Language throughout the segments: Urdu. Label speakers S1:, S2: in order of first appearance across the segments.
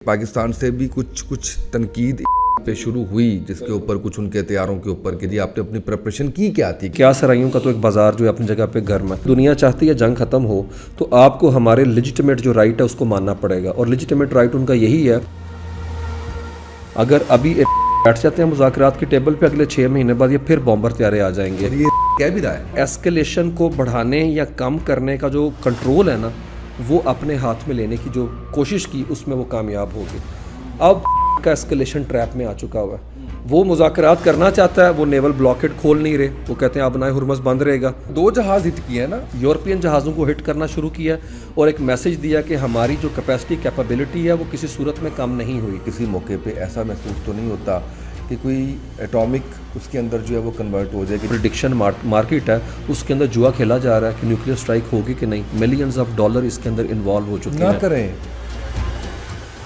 S1: پاکستان سے بھی کچھ تنقید پہ شروع ہوئی جس کے اوپر کچھ ان کے تیاروں کے اوپر کہ جی آپ نے اپنی پریپریشن کی کیا تھی.
S2: کیا سرائیوں کا تو ایک بازار جو ہے اپنی جگہ پہ گرم ہے. دنیا چاہتی ہے جنگ ختم ہو تو آپ کو ہمارے لیجیٹیمیٹ جو رائٹ ہے اس کو ماننا پڑے گا, اور لیجیٹیمیٹ رائٹ ان کا یہی ہے. اگر ابھی بیٹھ جاتے ہیں مذاکرات کی ٹیبل پہ, اگلے 6 مہینے بعد یہ پھر بامبر طیارے آ جائیں گے.
S1: یہ کہہ بھی رہا ہے
S2: ایسکیلیشن کو بڑھانے یا کم کرنے کا جو کنٹرول ہے نا, وہ اپنے ہاتھ میں لینے کی جو کوشش کی اس میں وہ کامیاب ہوگی. اب کا ایسکیلیشن ٹریپ میں آ چکا ہوا ہے. وہ مذاکرات کرنا چاہتا ہے, وہ نیول بلاکیڈ کھول نہیں رہے. وہ کہتے ہیں اب نائے ہرمز بند رہے گا.
S1: 2 جہاز ہٹ کیے ہیں نا,
S2: یورپین جہازوں کو ہٹ کرنا شروع کیا اور ایک میسج دیا کہ ہماری جو کیپیسٹی کیپیبلٹی ہے وہ کسی صورت میں کم نہیں ہوئی.
S1: کسی موقع پہ ایسا محسوس تو نہیں ہوتا کہ کوئی ایٹامک اس کے اندر جو ہے وہ کنورٹ ہو جائے کہ
S2: پریڈکشن مارکیٹ ہے, اس کے اندر جوا کھیلا جا رہا ہے کہ نیوکلیئر اسٹرائک ہوگی کہ نہیں. ملینز آف ڈالر اس کے اندر انوالو ہو چکے ہیں.
S1: نہ کریں.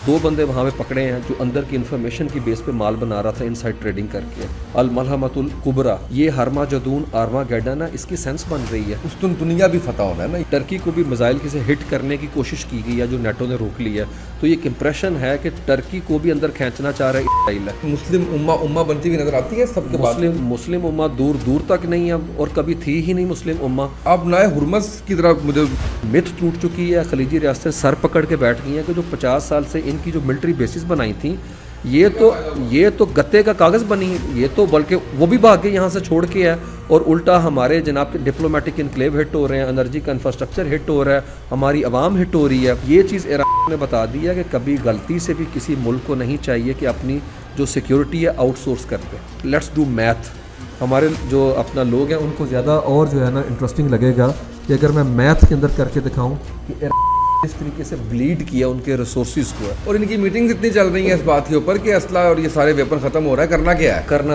S2: 2 بندے وہاں پہ پکڑے ہیں جو اندر کی انفارمیشن کی بیس پہ مال بنا رہا تھا انسائڈ ٹریڈنگ کر کے. الملحمۃ الکبریٰ, یہ ہرما جدون آرما گیڈن ہے, اس کی سینس بن رہی ہے.
S1: اس دنیا بھی فتح ہونا ہے نا.
S2: ٹرکی کو بھی میزائل سے ہٹ کرنے کی کوشش کی گئی ہے جو نیٹو نے روک لی ہے. تو یہ ایک امپریشن ہے کہ ٹرکی کو بھی اندر کھینچنا چاہ رہا ہے اسرائیل ہے.
S1: مسلم امہ بنتی ہوئی نظر آتی ہے سب کے بعد.
S2: مسلم امہ دور تک نہیں ہے اور کبھی تھی ہی نہیں مسلم امہ.
S1: اب نئے ہرمز کی طرف مجھے
S2: مت ٹوٹ چکی ہے. خلیجی ریاستیں سر پکڑ کے بیٹھ گئی ہیں کہ جو 50 سال سے ان کی جو ملٹری بیسز بنائی تھیں یہ تو گتے کا کاغذ بنی. یہ تو بلکہ وہ بھی بھاگ کے یہاں سے چھوڑ کے ہے, اور الٹا ہمارے جناب کے ڈپلومیٹک انکلیو ہٹ ہو رہے ہیں, انرجی کا انفراسٹرکچر ہٹ ہو رہا ہے, ہماری عوام ہٹ ہو رہی ہے. یہ چیز ایران نے بتا دی ہے کہ کبھی غلطی سے بھی کسی ملک کو نہیں چاہیے کہ اپنی جو سیکیورٹی ہے آؤٹ سورس کر دے. Let's do math. ہمارے جو اپنا لوگ ہیں ان کو زیادہ اور جو ہے نا انٹرسٹنگ لگے گا کہ اگر میں میتھ کے اندر کر کے دکھاؤں کہ اس طریقے سے بلیڈ کیا ان کے ریسورسز کو ہے.
S1: اور ان کی میٹنگز اتنی چل رہی ہیں اس بات کے اوپر کہ اسلحہ اور یہ سارے ویپن ختم ہو رہا ہے. کرنا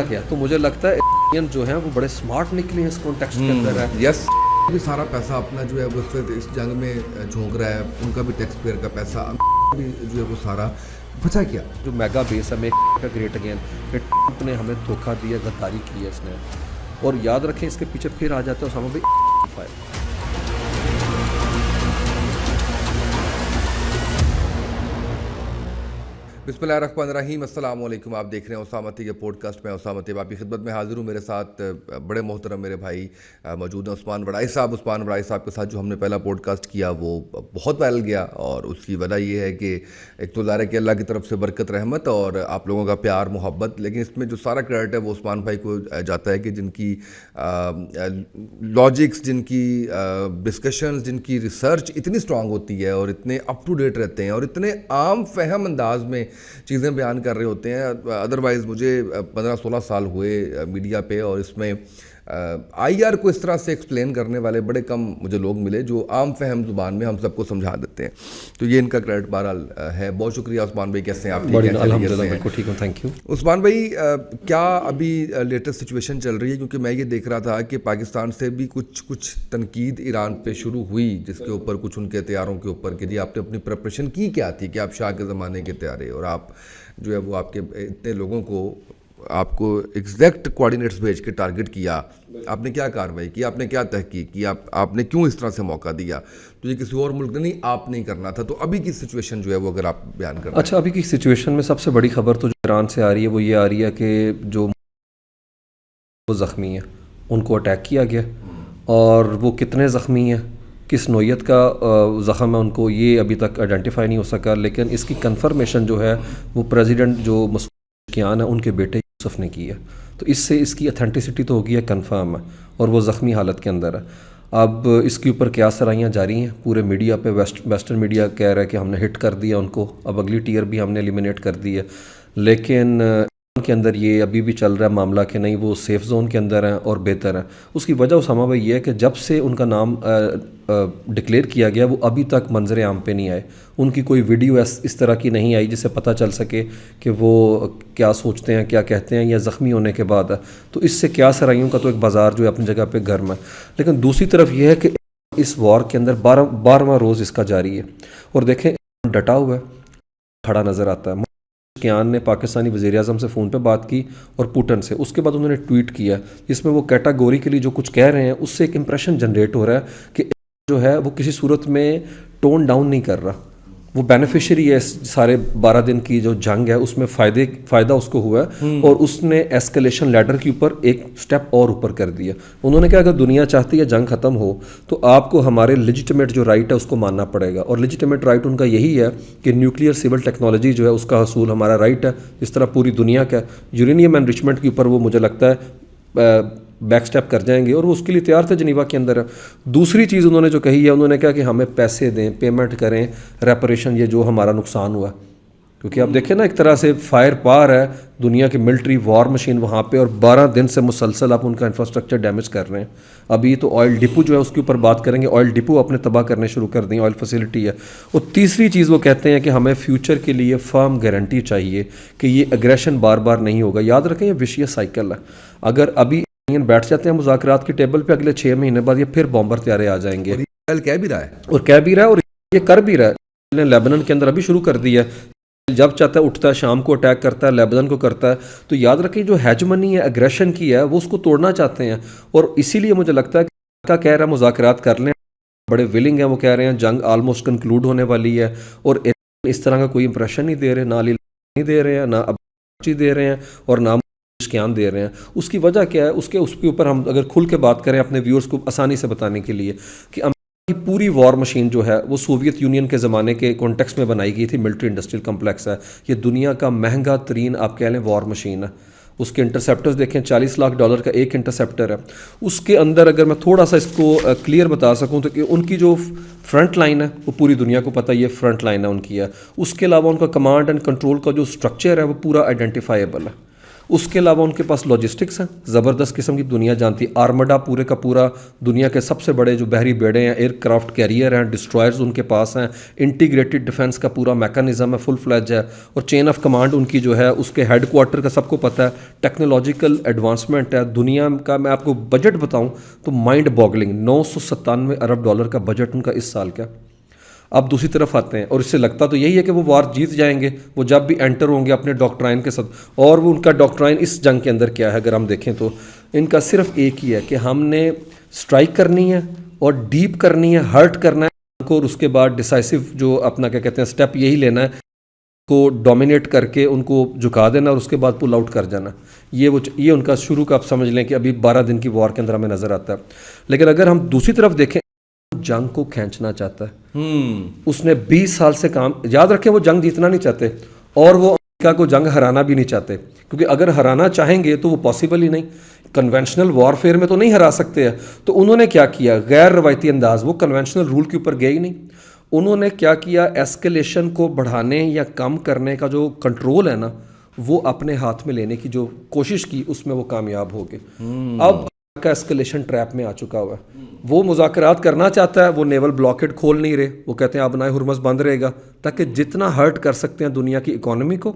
S1: کیا ہے
S2: تو مجھے لگتا ہے جو ہیں وہ بڑے سمارٹ نکلے ہیں اس کانٹیکسٹ کے اندر ہے.
S1: یس, بھی سارا پیسہ اپنا جو ہے وہ اس جنگ میں جھونک رہا ہے. ان کا بھی ٹیکس پیئر کا پیسہ بھی جو ہے وہ سارا بچا کیا.
S2: جو میگا بیس ہے میک گریٹ اگین, ٹرمپ نے ہمیں دھوکہ دیا, غداری کی ہے اس نے. اور یاد رکھیں اس کے پیچھے پھر آ جاتا ہے اسامہ بھائی.
S1: بسم اللہ الرحمن الرحیم. السلام علیکم. آپ دیکھ رہے ہیں اسامہ کے پوڈ کاسٹ. میں اسامہ طیب آپ کی خدمت میں حاضر ہوں. میرے ساتھ بڑے محترم میرے بھائی موجود ہیں عثمان وڑائی صاحب. عثمان وڑائی صاحب کے ساتھ جو ہم نے پہلا پوڈ کاسٹ کیا وہ بہت وائرل گیا, اور اس کی وجہ یہ ہے کہ ایک تو ظاہر ہے کہ اللہ کی طرف سے برکت رحمت اور آپ لوگوں کا پیار محبت, لیکن اس میں جو سارا کریڈٹ ہے وہ عثمان بھائی کو جاتا ہے کہ جن کی لاجکس, جن کی ڈسکشنز, جن کی ریسرچ اتنی اسٹرانگ ہوتی ہے اور اتنے اپ ٹو ڈیٹ رہتے ہیں اور اتنے عام فہم انداز میں چیزیں بیان کر رہے ہوتے ہیں. ادروائز مجھے 15-16 سال ہوئے میڈیا پہ, اور اس میں آئی آر کو اس طرح سے ایکسپلین کرنے والے بڑے کم مجھے لوگ ملے جو عام فہم زبان میں ہم سب کو سمجھا دیتے ہیں. تو یہ ان کا کریڈٹ بہرحال ہے. بہت شکریہ عثمان بھائی. کیسے ہیں آپ؟
S2: ٹھیک ہوں, تھینک یو.
S1: عثمان بھائی, کیا ابھی لیٹسٹ سچویشن چل رہی ہے؟ کیونکہ میں یہ دیکھ رہا تھا کہ پاکستان سے بھی کچھ تنقید ایران پہ شروع ہوئی جس کے اوپر کچھ ان کے تیاروں کے اوپر کہ جی آپ نے اپنی پریپریشن کی کیا تھی کہ آپ شاہ کے زمانے کے تیارے, اور آپ جو ہے وہ آپ کے اتنے لوگوں کو آپ کو ایگزیکٹ کوآرڈینیٹس بھیج کے ٹارگٹ کیا. آپ نے کیا کارروائی کی, آپ نے کیا تحقیق کی, آپ نے کیوں اس طرح سے موقع دیا؟ تو یہ کسی اور ملک نے نہیں, آپ نہیں کرنا تھا. تو ابھی کی سچویشن جو ہے وہ اگر آپ بیان کریں.
S2: اچھا, ابھی کی سچویشن میں سب سے بڑی خبر تو جو ایران سے آ رہی ہے وہ یہ آ رہی ہے کہ جو زخمی ہیں ان کو اٹیک کیا گیا, اور وہ کتنے زخمی ہیں, کس نوعیت کا زخم ہے ان کو, یہ ابھی تک آئیڈینٹیفائی نہیں ہو سکا. لیکن اس کی کنفرمیشن جو ہے وہ پریزیڈنٹ جو مسکیان ہے ان کے بیٹے یوسف نے کی ہے. تو اس سے اس کی اتھینٹسٹی تو ہوگی ہے, کنفرم ہے, اور وہ زخمی حالت کے اندر ہے. اب اس کے اوپر کیا سرائیاں جاری ہیں پورے میڈیا پہ. ویسٹرن میڈیا کہہ رہا ہے کہ ہم نے ہٹ کر دیا ان کو, اب اگلی ٹیئر بھی ہم نے ایلیمینیٹ کر دی ہے. لیکن کے اندر یہ ابھی بھی چل رہا ہے معاملہ کہ نہیں وہ سیف زون کے اندر ہیں اور بہتر ہیں. اس کی وجہ اسامہ بھائی یہ ہے کہ جب سے ان کا نام ڈکلیئر کیا گیا وہ ابھی تک منظر عام پہ نہیں آئے. ان کی کوئی ویڈیو اس طرح کی نہیں آئی جس سے پتہ چل سکے کہ وہ کیا سوچتے ہیں, کیا کہتے ہیں, یا زخمی ہونے کے بعد ہے. تو اس سے کیا سرائیوں کا تو ایک بازار جو ہے اپنی جگہ پہ گرم ہے. لیکن دوسری طرف یہ ہے کہ اس وار کے اندر 12واں روز اس کا جاری ہے, اور دیکھیں ڈٹا ہوا ہے, کھڑا نظر آتا ہے. کیان نے پاکستانی وزیر اعظم سے فون پہ بات کی اور پوٹن سے, اس کے بعد انہوں نے ٹویٹ کیا جس میں وہ کیٹاگوریکلی جو کچھ کہہ رہے ہیں اس سے ایک امپریشن جنریٹ ہو رہا ہے کہ جو ہے وہ کسی صورت میں ٹون ڈاؤن نہیں کر رہا. وہ بینیفیشری ہے اس سارے 12 دن کی جو جنگ ہے، اس میں فائدہ اس کو ہوا ہے، اور اس نے ایسکلیشن لیڈر کے اوپر ایک سٹیپ اور اوپر کر دیا. انہوں نے کہا اگر دنیا چاہتی ہے جنگ ختم ہو تو آپ کو ہمارے لیجیٹمیٹ جو رائٹ ہے اس کو ماننا پڑے گا، اور لیجیٹمیٹ رائٹ ان کا یہی ہے کہ نیوکلیئر سول ٹیکنالوجی جو ہے اس کا حصول ہمارا رائٹ ہے، اس طرح پوری دنیا کا. یورینیم انرچمنٹ کے اوپر وہ مجھے لگتا ہے بیک سٹیپ کر جائیں گے، اور وہ اس کے لیے تیار تھے جنیوا کے اندر. دوسری چیز انہوں نے جو کہی ہے، انہوں نے کہا کہ ہمیں پیسے دیں، پیمنٹ کریں، ریپریشن، یہ جو ہمارا نقصان ہوا. کیونکہ آپ دیکھیں نا ایک طرح سے فائر پار ہے دنیا کی ملٹری وار مشین وہاں پہ، اور 12 دن سے مسلسل آپ ان کا انفراسٹرکچر ڈیمیج کر رہے ہیں. ابھی تو آئل ڈپو جو ہے اس کے اوپر بات کریں گے، آئل ڈپو اپنے تباہ کرنے شروع کر دیں، آئل فیسلٹی ہے. اور تیسری چیز وہ کہتے ہیں کہ ہمیں فیوچر کے لیے فرم گارنٹی چاہیے کہ یہ اگریشن بار بار نہیں ہوگا. یاد رکھیں یہ وشیس سائیکل ہے. اگر ابھی بیٹھ جاتے ہیں مذاکرات کی ٹیبل پہ، اگلے 6 مہینے بعد یہ پھر بامبر طیارے آ جائیں گے.
S1: کہہ بھی رہا ہے
S2: اور کہہ بھی رہا ہے، اور یہ کر بھی رہا ہے. لیبنن کے اندر ابھی شروع کر دیا ہے، جب چاہتا ہے اٹھتا ہے، شام کو اٹیک کرتا ہے، لیبنن کو کرتا ہے. تو یاد رکھیں جو ہیجمنی ہے، اگریشن کی ہے، وہ اس کو توڑنا چاہتے ہیں. اور اسی لیے مجھے لگتا ہے کہ کہہ رہا ہے مذاکرات کر لیں، بڑے ولنگ ہیں. وہ کہہ رہے ہیں جنگ آلموسٹ کنکلوڈ ہونے والی ہے، اور اس طرح کا کوئی امپریشن نہیں دے رہے، نہ نہیں دے رہے ہیں، نہ ابھی دے رہے ہیں، اور نہ کیان دے رہے ہیں. اس کی وجہ کیا ہے؟ اس کے اوپر ہم اگر کھل کے بات کریں اپنے ویورز کو آسانی سے بتانے کے لیے، کہ امریکہ کی پوری وار مشین جو ہے وہ سوویت یونین کے زمانے کے کانٹیکسٹ میں بنائی گئی تھی. ملٹری انڈسٹریل کمپلیکس ہے یہ، دنیا کا مہنگا ترین آپ کہہ لیں وار مشین ہے. اس کے انٹرسیپٹرز دیکھیں، $40 لاکھ کا ایک انٹرسیپٹر ہے. اس کے اندر اگر میں تھوڑا سا اس کو کلیئر بتا سکوں تو کہ ان کی جو فرنٹ لائن ہے وہ پوری دنیا کو پتہ، یہ فرنٹ لائن ہے ان کی ہے. اس کے علاوہ ان کا کمانڈ اینڈ کنٹرول کا جو اسٹرکچر ہے وہ پورا آئیڈینٹیفائیبل ہے. اس کے علاوہ ان کے پاس لاجسٹکس ہیں زبردست قسم کی، دنیا جانتی. آرمڈا پورے کا پورا دنیا کے سب سے بڑے جو بحری بیڑے ہیں، ایئر کرافٹ کیریئر ہیں، ڈسٹرائرز ان کے پاس ہیں. انٹیگریٹڈ ڈیفنس کا پورا میکانزم ہے، فل فلیج ہے. اور چین آف کمانڈ ان کی جو ہے، اس کے ہیڈ کوارٹر کا سب کو پتہ ہے. ٹیکنالوجیکل ایڈوانسمنٹ ہے دنیا کا. میں آپ کو بجٹ بتاؤں تو مائنڈ باگلنگ، $997 ارب کا بجٹ ان کا اس سال کا. اب دوسری طرف آتے ہیں، اور اس سے لگتا تو یہی ہے کہ وہ وار جیت جائیں گے وہ جب بھی انٹر ہوں گے اپنے ڈاکٹرائن کے ساتھ. اور وہ ان کا ڈاکٹرائن اس جنگ کے اندر کیا ہے اگر ہم دیکھیں تو ان کا صرف ایک ہی ہے کہ ہم نے سٹرائک کرنی ہے اور ڈیپ کرنی ہے، ہرٹ کرنا ہے کو، اور اس کے بعد ڈیسائسو جو اپنا کیا کہتے ہیں سٹیپ یہی لینا ہے کو ڈومینیٹ کر کے ان کو جھکا دینا، اور اس کے بعد پل آؤٹ کر جانا. یہ ان کا شروع کا آپ سمجھ لیں کہ ابھی 12 دن کی وار کے اندر ہمیں نظر آتا ہے. لیکن اگر ہم دوسری طرف دیکھیں، جنگ کو کھینچنا چاہتا ہے. اس نے 20 سال سے کام، یاد رکھیں وہ جنگ جیتنا نہیں چاہتے، اور وہ امریکہ کو جنگ ہرانا بھی نہیں چاہتے، کیونکہ اگر ہرانا چاہیں گے تو وہ پاسبل ہی نہیں. کنونشنل وار فیئر میں تو نہیں ہرا سکتے ہیں. تو انہوں نے کیا کیا؟ غیر روایتی انداز، وہ کنونشنل رول کے اوپر گئے ہی نہیں. انہوں نے کیا کیا؟ ایسکلیشن کو بڑھانے یا کم کرنے کا جو کنٹرول ہے نا، وہ اپنے ہاتھ میں لینے کی جو کوشش کی، اس میں وہ کامیاب ہو گئے. اب کا ایسکلیشن ٹریپ میں آ چکا ہوا ہے. وہ مذاکرات کرنا چاہتا ہے، وہ نیول بلاکیڈ کھول نہیں رہے. وہ کہتے ہیں اب بنائے ہرمز بند رہے گا تاکہ جتنا ہرٹ کر سکتے ہیں دنیا کی اکانومی کو،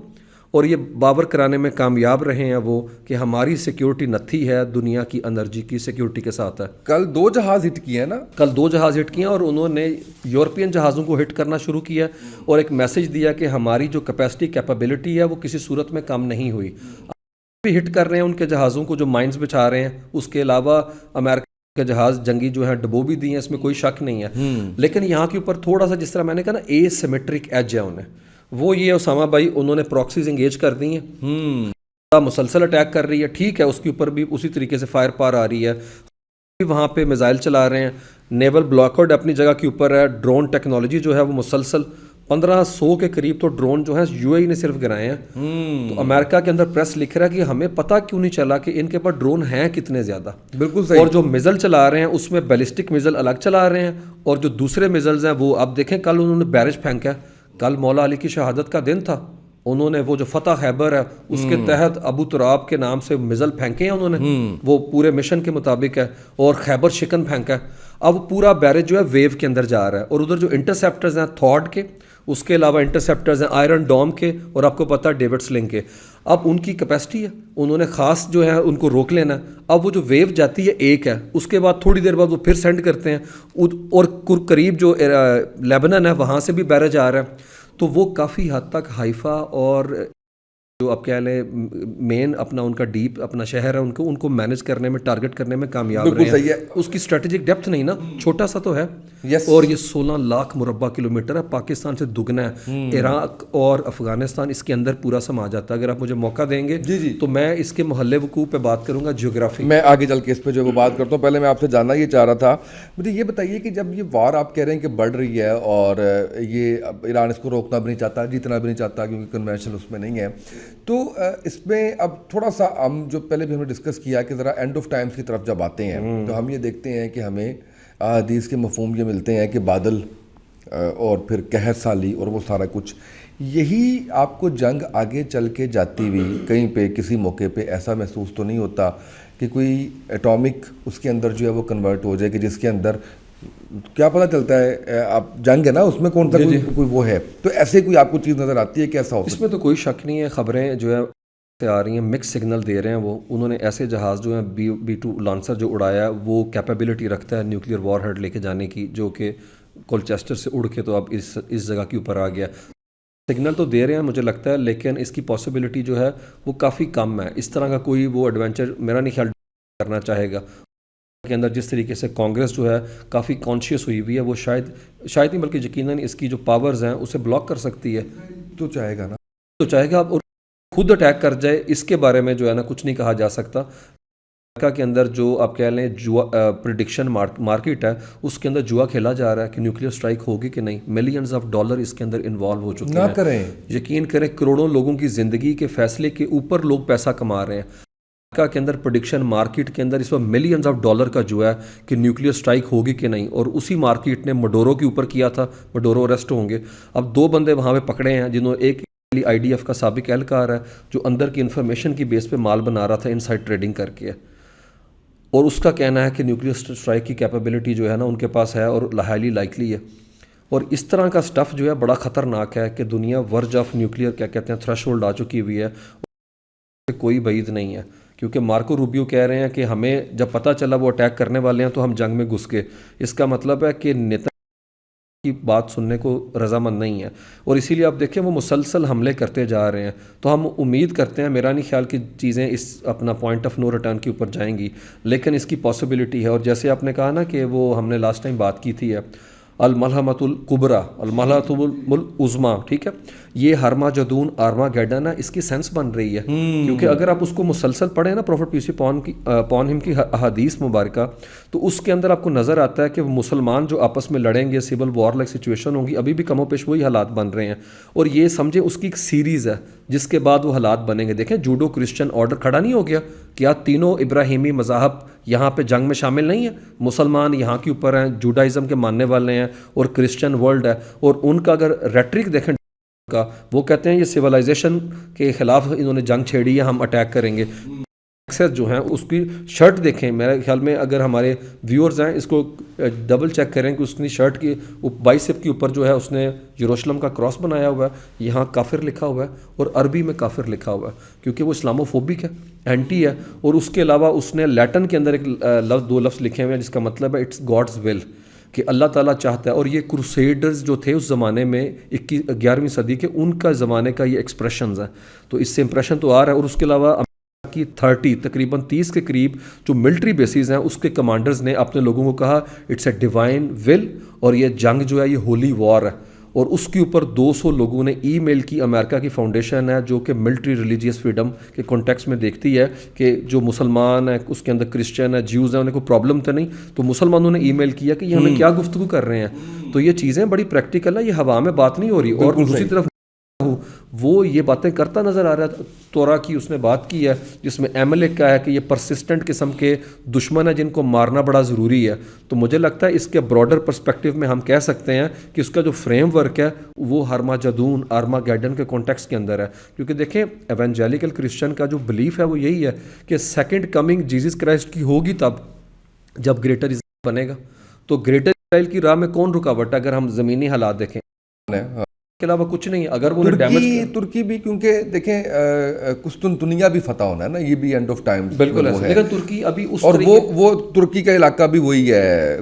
S2: اور یہ بابر کرانے میں کامیاب رہے ہیں وہ کہ ہماری سیکیورٹی نتھی ہے، دنیا کی انرجی کی سیکیورٹی کے ساتھ ہے.
S1: کل 2 جہاز ہٹ کیے ہیں نا،
S2: کل 2 جہاز ہٹ کیے ہیں، اور انہوں نے یورپین جہازوں کو ہٹ کرنا شروع کیا، اور ایک میسج دیا کہ ہماری جو کیپیبلٹی ہے وہ کسی صورت میں کم نہیں ہوئی. بھی ہٹ کر رہے ہیں ان کے جہازوں کو جو مائنز بچھا رہے ہیں. اس کے علاوہ امریکہ کے جہاز جنگی جو ہیں ڈبو بھی دیے ہیں، اس میں کوئی شک نہیں ہے. لیکن یہاں کے اوپر تھوڑا سا، جس طرح میں نے کہا نا، اے سیمیٹرک ایج ہے انہیں. وہ یہ اسامہ بھائی انہوں نے پراکسیز انگیج کر دی ہیں، مسلسل اٹیک کر رہی ہے. ٹھیک ہے، اس کے اوپر بھی اسی طریقے سے فائر پار آ رہی ہے. وہاں پہ میزائل چلا رہے ہیں. نیول بلاکڈ اپنی جگہ کے اوپر ہے. ڈرون ٹیکنالوجی جو ہے وہ مسلسل 1500 کے قریب تو ڈرون جو ہے یو اے ای نے صرف گرائے ہیں. تو امریکہ کے اندر پریس لکھ رہا ہے کہ ہمیں پتہ کیوں نہیں چلا کہ ان کے پاس ڈرون ہیں کتنے زیادہ.
S1: بالکل صحیح.
S2: اور جو میزل چلا رہے ہیں اس میں بیلسٹک میزل الگ چلا رہے ہیں، اور جو دوسرے میزلز ہیں وہ اب دیکھیں. کل انہوں نے بیرج پھینکا. کل مولا علی کی شہادت کا دن تھا. انہوں نے وہ جو فتح خیبر ہے اس کے تحت ابو تراب کے نام سے میزل پھینکے ہیں انہوں نے، وہ پورے مشن کے مطابق ہے. اور خیبر شکن پھینکا ہے. اب پورا بیرج جو ہے ویو کے اندر جا رہا ہے. اور ادھر جو انٹرسیپٹرز ہیں تھاڈ کے، اس کے علاوہ انٹرسیپٹرز ہیں آئرن ڈوم کے، اور آپ کو پتہ ہے ڈیوڈ سلنگ کے. اب ان کی کیپیسٹی ہے، انہوں نے خاص جو ہے ان کو روک لینا. اب وہ جو ویو جاتی ہے ایک ہے، اس کے بعد تھوڑی دیر بعد وہ پھر سینڈ کرتے ہیں. اور قریب جو لیبنن ہے وہاں سے بھی بیرج آ رہا ہے. تو وہ کافی حد تک حائفہ اور جو آپ کہہ لیں مین اپنا ان کا ڈیپ اپنا شہر ہے ان کو مینیج کرنے میں ٹارگٹ کرنے میں کامیاب رہے
S1: صحیح
S2: ہیں.
S1: ہے.
S2: اس کی اسٹریٹجک ڈیپتھ نہیں نا, چھوٹا سا تو ہے.
S1: Yes.
S2: اور یہ 16 لاکھ مربع کلومیٹر ہے, پاکستان سے دگنا ہے. عراق اور افغانستان اس کے اندر پورا سما جاتا ہے. اگر آپ مجھے موقع دیں گے تو میں اس کے محلِ وقوع پہ بات کروں گا, جیوگرافی.
S1: میں آگے چل کے اس پہ جو وہ بات کرتا ہوں. پہلے میں آپ سے جاننا یہ چاہ رہا تھا, مجھے یہ بتائیے کہ جب یہ وار آپ کہہ رہے ہیں کہ بڑھ رہی ہے اور یہ ایران اس کو روکنا بھی نہیں چاہتا, جیتنا بھی نہیں چاہتا کیونکہ کنونشن اس میں نہیں ہے, تو اس میں اب تھوڑا سا ہم جو پہلے بھی ہم نے ڈسکس کیا کہ ذرا اینڈ آف ٹائمز کی طرف جب آتے ہیں تو ہم یہ دیکھتے ہیں کہ ہمیں حدیث کے مفہوم یہ ملتے ہیں کہ بادل اور پھر قحط سالی اور وہ سارا کچھ. یہی آپ کو جنگ آگے چل کے جاتی ہوئی کہیں پہ کسی موقع پہ ایسا محسوس تو نہیں ہوتا کہ کوئی ایٹامک اس کے اندر جو ہے وہ کنورٹ ہو جائے کہ جس کے اندر کیا پتہ چلتا ہے آپ جنگ ہے نا اس میں کون سا کوئی وہ ہے, تو ایسے کوئی آپ کو چیز نظر آتی ہے کہ ایسا ہو؟
S2: اس میں تو کوئی شک نہیں ہے. خبریں جو ہے آ رہی ہیں, مکس سگنل دے رہے ہیں. وہ انہوں نے ایسے جہاز جو ہیں B-2 لانسر جو اڑایا وہ کیپیبلٹی رکھتا ہے نیوکلیئر وار ہیڈ لے کے جانے کی, جو کہ کولچیسٹر سے اڑ کے تو اب اس جگہ کے اوپر آ گیا. سگنل تو دے رہے ہیں مجھے لگتا ہے, لیکن اس کی پاسبلٹی جو ہے وہ کافی کم ہے. اس طرح کا کوئی وہ ایڈونچر میرا نہیں خیال کرنا چاہے گا کے اندر. جس طریقے سے کانگریس جو ہے کافی کانشیس ہوئی ہوئی ہے, وہ شاید نہیں بلکہ یقیناً اس کی جو پاورز ہیں اسے بلاک کر سکتی ہے.
S1: تو چاہے گا نا,
S2: تو چاہے گا اور خود اٹیک کر جائے, اس کے بارے میں جو ہے نا کچھ نہیں کہا جا سکتا. امریکہ کے اندر جو آپ کہہ لیں پریڈکشن مارکیٹ ہے اس کے اندر جوا کھیلا جا رہا ہے کہ نیوکلیئر سٹرائک ہوگی کہ نہیں. ملینز آف ڈالر اس کے اندر انوالو ہو چکے ہیں.
S1: نہ کریں,
S2: یقین کریں کروڑوں لوگوں کی زندگی کے فیصلے کے اوپر لوگ پیسہ کما رہے ہیں. امریکہ کے اندر پریڈکشن مارکیٹ کے اندر اس وقت ملینز آف ڈالر کا جو ہے کہ نیوکلیئر سٹرائک ہوگی کہ نہیں, اور اسی مارکیٹ نے مڈورو کے اوپر کیا تھا. مڈورو اریسٹ ہوں گے. اب 2 بندے وہاں پہ پکڑے ہیں جنہوں ایک IDF کا سابق اہلکار ہے جو اندر کی انفارمیشن کی بیس پہ مال بنا رہا تھا انسائڈ ٹریڈنگ کر کے, اور اس کا کہنا ہے کہ نیوکلیئر سٹرائک کی کیپیبلٹی جو ہے نا ان کے پاس ہے اور ہائیلی لائکلی ہے. اور اس طرح کا سٹف جو ہے بڑا خطرناک ہے کہ دنیا ورج آف نیوکلیئر کیا کہتے ہیں تھریش ہولڈ آ چکی ہوئی ہے. کوئی بعید نہیں ہے, کیونکہ مارکو روبیو کہہ رہے ہیں کہ ہمیں جب پتہ چلا وہ اٹیک کرنے والے ہیں تو ہم جنگ میں گھس گئے. اس کا مطلب ہے کہ نیتا کی بات سننے کو رضامند نہیں ہے, اور اسی لیے آپ دیکھیں وہ مسلسل حملے کرتے جا رہے ہیں. تو ہم امید کرتے ہیں, میرا نہیں خیال کہ چیزیں اس اپنا پوائنٹ آف نو ریٹرن کے اوپر جائیں گی, لیکن اس کی پاسبلٹی ہے. اور جیسے آپ نے کہا نا کہ وہ ہم نے لاسٹ ٹائم بات کی تھی ہے الملحمۃ الکبریٰ الملحمۃ العظمیٰ, ٹھیک ہے, یہ ہرماجدون آرماگیڈن ہے. اس کی سینس بن رہی ہے کیونکہ اگر آپ اس کو مسلسل پڑھیں نا پروفٹ پیس پون ہم کی احادیث مبارکہ, تو اس کے اندر آپ کو نظر آتا ہے کہ مسلمان جو آپس میں لڑیں گے سول وار لائک سچویشن ہوگی. ابھی بھی کم و پیش وہی حالات بن رہے ہیں, اور یہ سمجھیں اس کی ایک سیریز ہے جس کے بعد وہ حالات بنیں گے. دیکھیں جوڈو کرسچن آرڈر کھڑا نہیں ہو گیا, کیا تینوں ابراہیمی مذاہب یہاں پہ جنگ میں شامل نہیں ہیں؟ مسلمان یہاں کے اوپر ہیں, جوڈائزم کے ماننے والے ہیں, اور کرسچن ورلڈ ہے. اور ان کا اگر ریٹرک دیکھیں کا, وہ کہتے ہیں یہ سیولائزیشن کے خلاف انہوں نے جنگ چھیڑی ہے, ہم اٹیک کریں گے. اکثر جو ہیں اس کی شرٹ دیکھیں, میرے خیال میں اگر ہمارے ویورز ہیں اس کو ڈبل چیک کریں کہ اس کی شرٹ کی بائسپ کے اوپر جو ہے اس نے یروشلم کا کراس بنایا ہوا ہے, یہاں کافر لکھا ہوا ہے اور عربی میں کافر لکھا ہوا ہے, کیونکہ وہ اسلامو فوبک ہے, اینٹی ہے. اور اس کے علاوہ اس نے لیٹن کے اندر ایک 2 لفظ لکھے ہوئے ہیں جس کا مطلب ہے اٹس گاڈز ول, کہ اللہ تعالیٰ چاہتا ہے. اور یہ کروسیڈرز جو تھے اس زمانے میں 11ویں صدی کے, ان کا زمانے کا یہ ایکسپریشنز ہیں. تو اس سے امپریشن تو آ رہا ہے. اور اس کے علاوہ کی 30 کے قریب جو ملٹری بیسز ہیں اس کے کمانڈرز نے اپنے لوگوں کو کہا اٹس اے ڈیوائن ول, اور یہ جنگ جو ہے یہ ہولی وار ہے. اور اس کے اوپر 200 لوگوں نے ای میل کی. امریکہ کی فاؤنڈیشن ہے جو کہ ملٹری ریلیجیس فریڈم کے کانٹیکس میں دیکھتی ہے کہ جو مسلمان ہیں اس کے اندر کرسچن ہیں جیوز ہیں انہیں کوئی پرابلم تو نہیں. تو مسلمانوں نے ای میل کیا کہ یہ ہمیں کیا گفتگو کر رہے ہیں. تو یہ چیزیں بڑی پریکٹیکل ہے, یہ ہوا میں بات نہیں ہو رہی. اور دوسری طرف وہ یہ باتیں کرتا نظر آ رہا ہے. تورا کی اس نے بات کی ہے جس میں ایملیک کا ہے کہ یہ پرسسٹنٹ قسم کے دشمن ہیں جن کو مارنا بڑا ضروری ہے. تو مجھے لگتا ہے اس کے براڈر پرسپیکٹیو میں ہم کہہ سکتے ہیں کہ اس کا جو فریم ورک ہے وہ ہرماجدون آرماگیڈن کے کانٹیکسٹ کے اندر ہے. کیونکہ دیکھیں ایونجیلیکل کرسچن کا جو بلیف ہے وہ یہی ہے کہ سیکنڈ کمنگ جیزس کرائسٹ کی ہوگی تب جب گریٹر اسرائیل بنے گا. تو گریٹر اسرائیل کی راہ میں کون رکاوٹ ہے اگر ہم زمینی حالات دیکھیں, کے علاوہ کچھ نہیں. اگر وہ
S1: ترکی بھی, کیونکہ دیکھیں قسطنطنیہ بھی فتح ہونا ہے نا, یہ بھی اینڈ آف ٹائم
S2: بالکل ہے. لیکن ترکی ابھی اس
S1: اور وہ ترکی کا علاقہ بھی وہی ہے,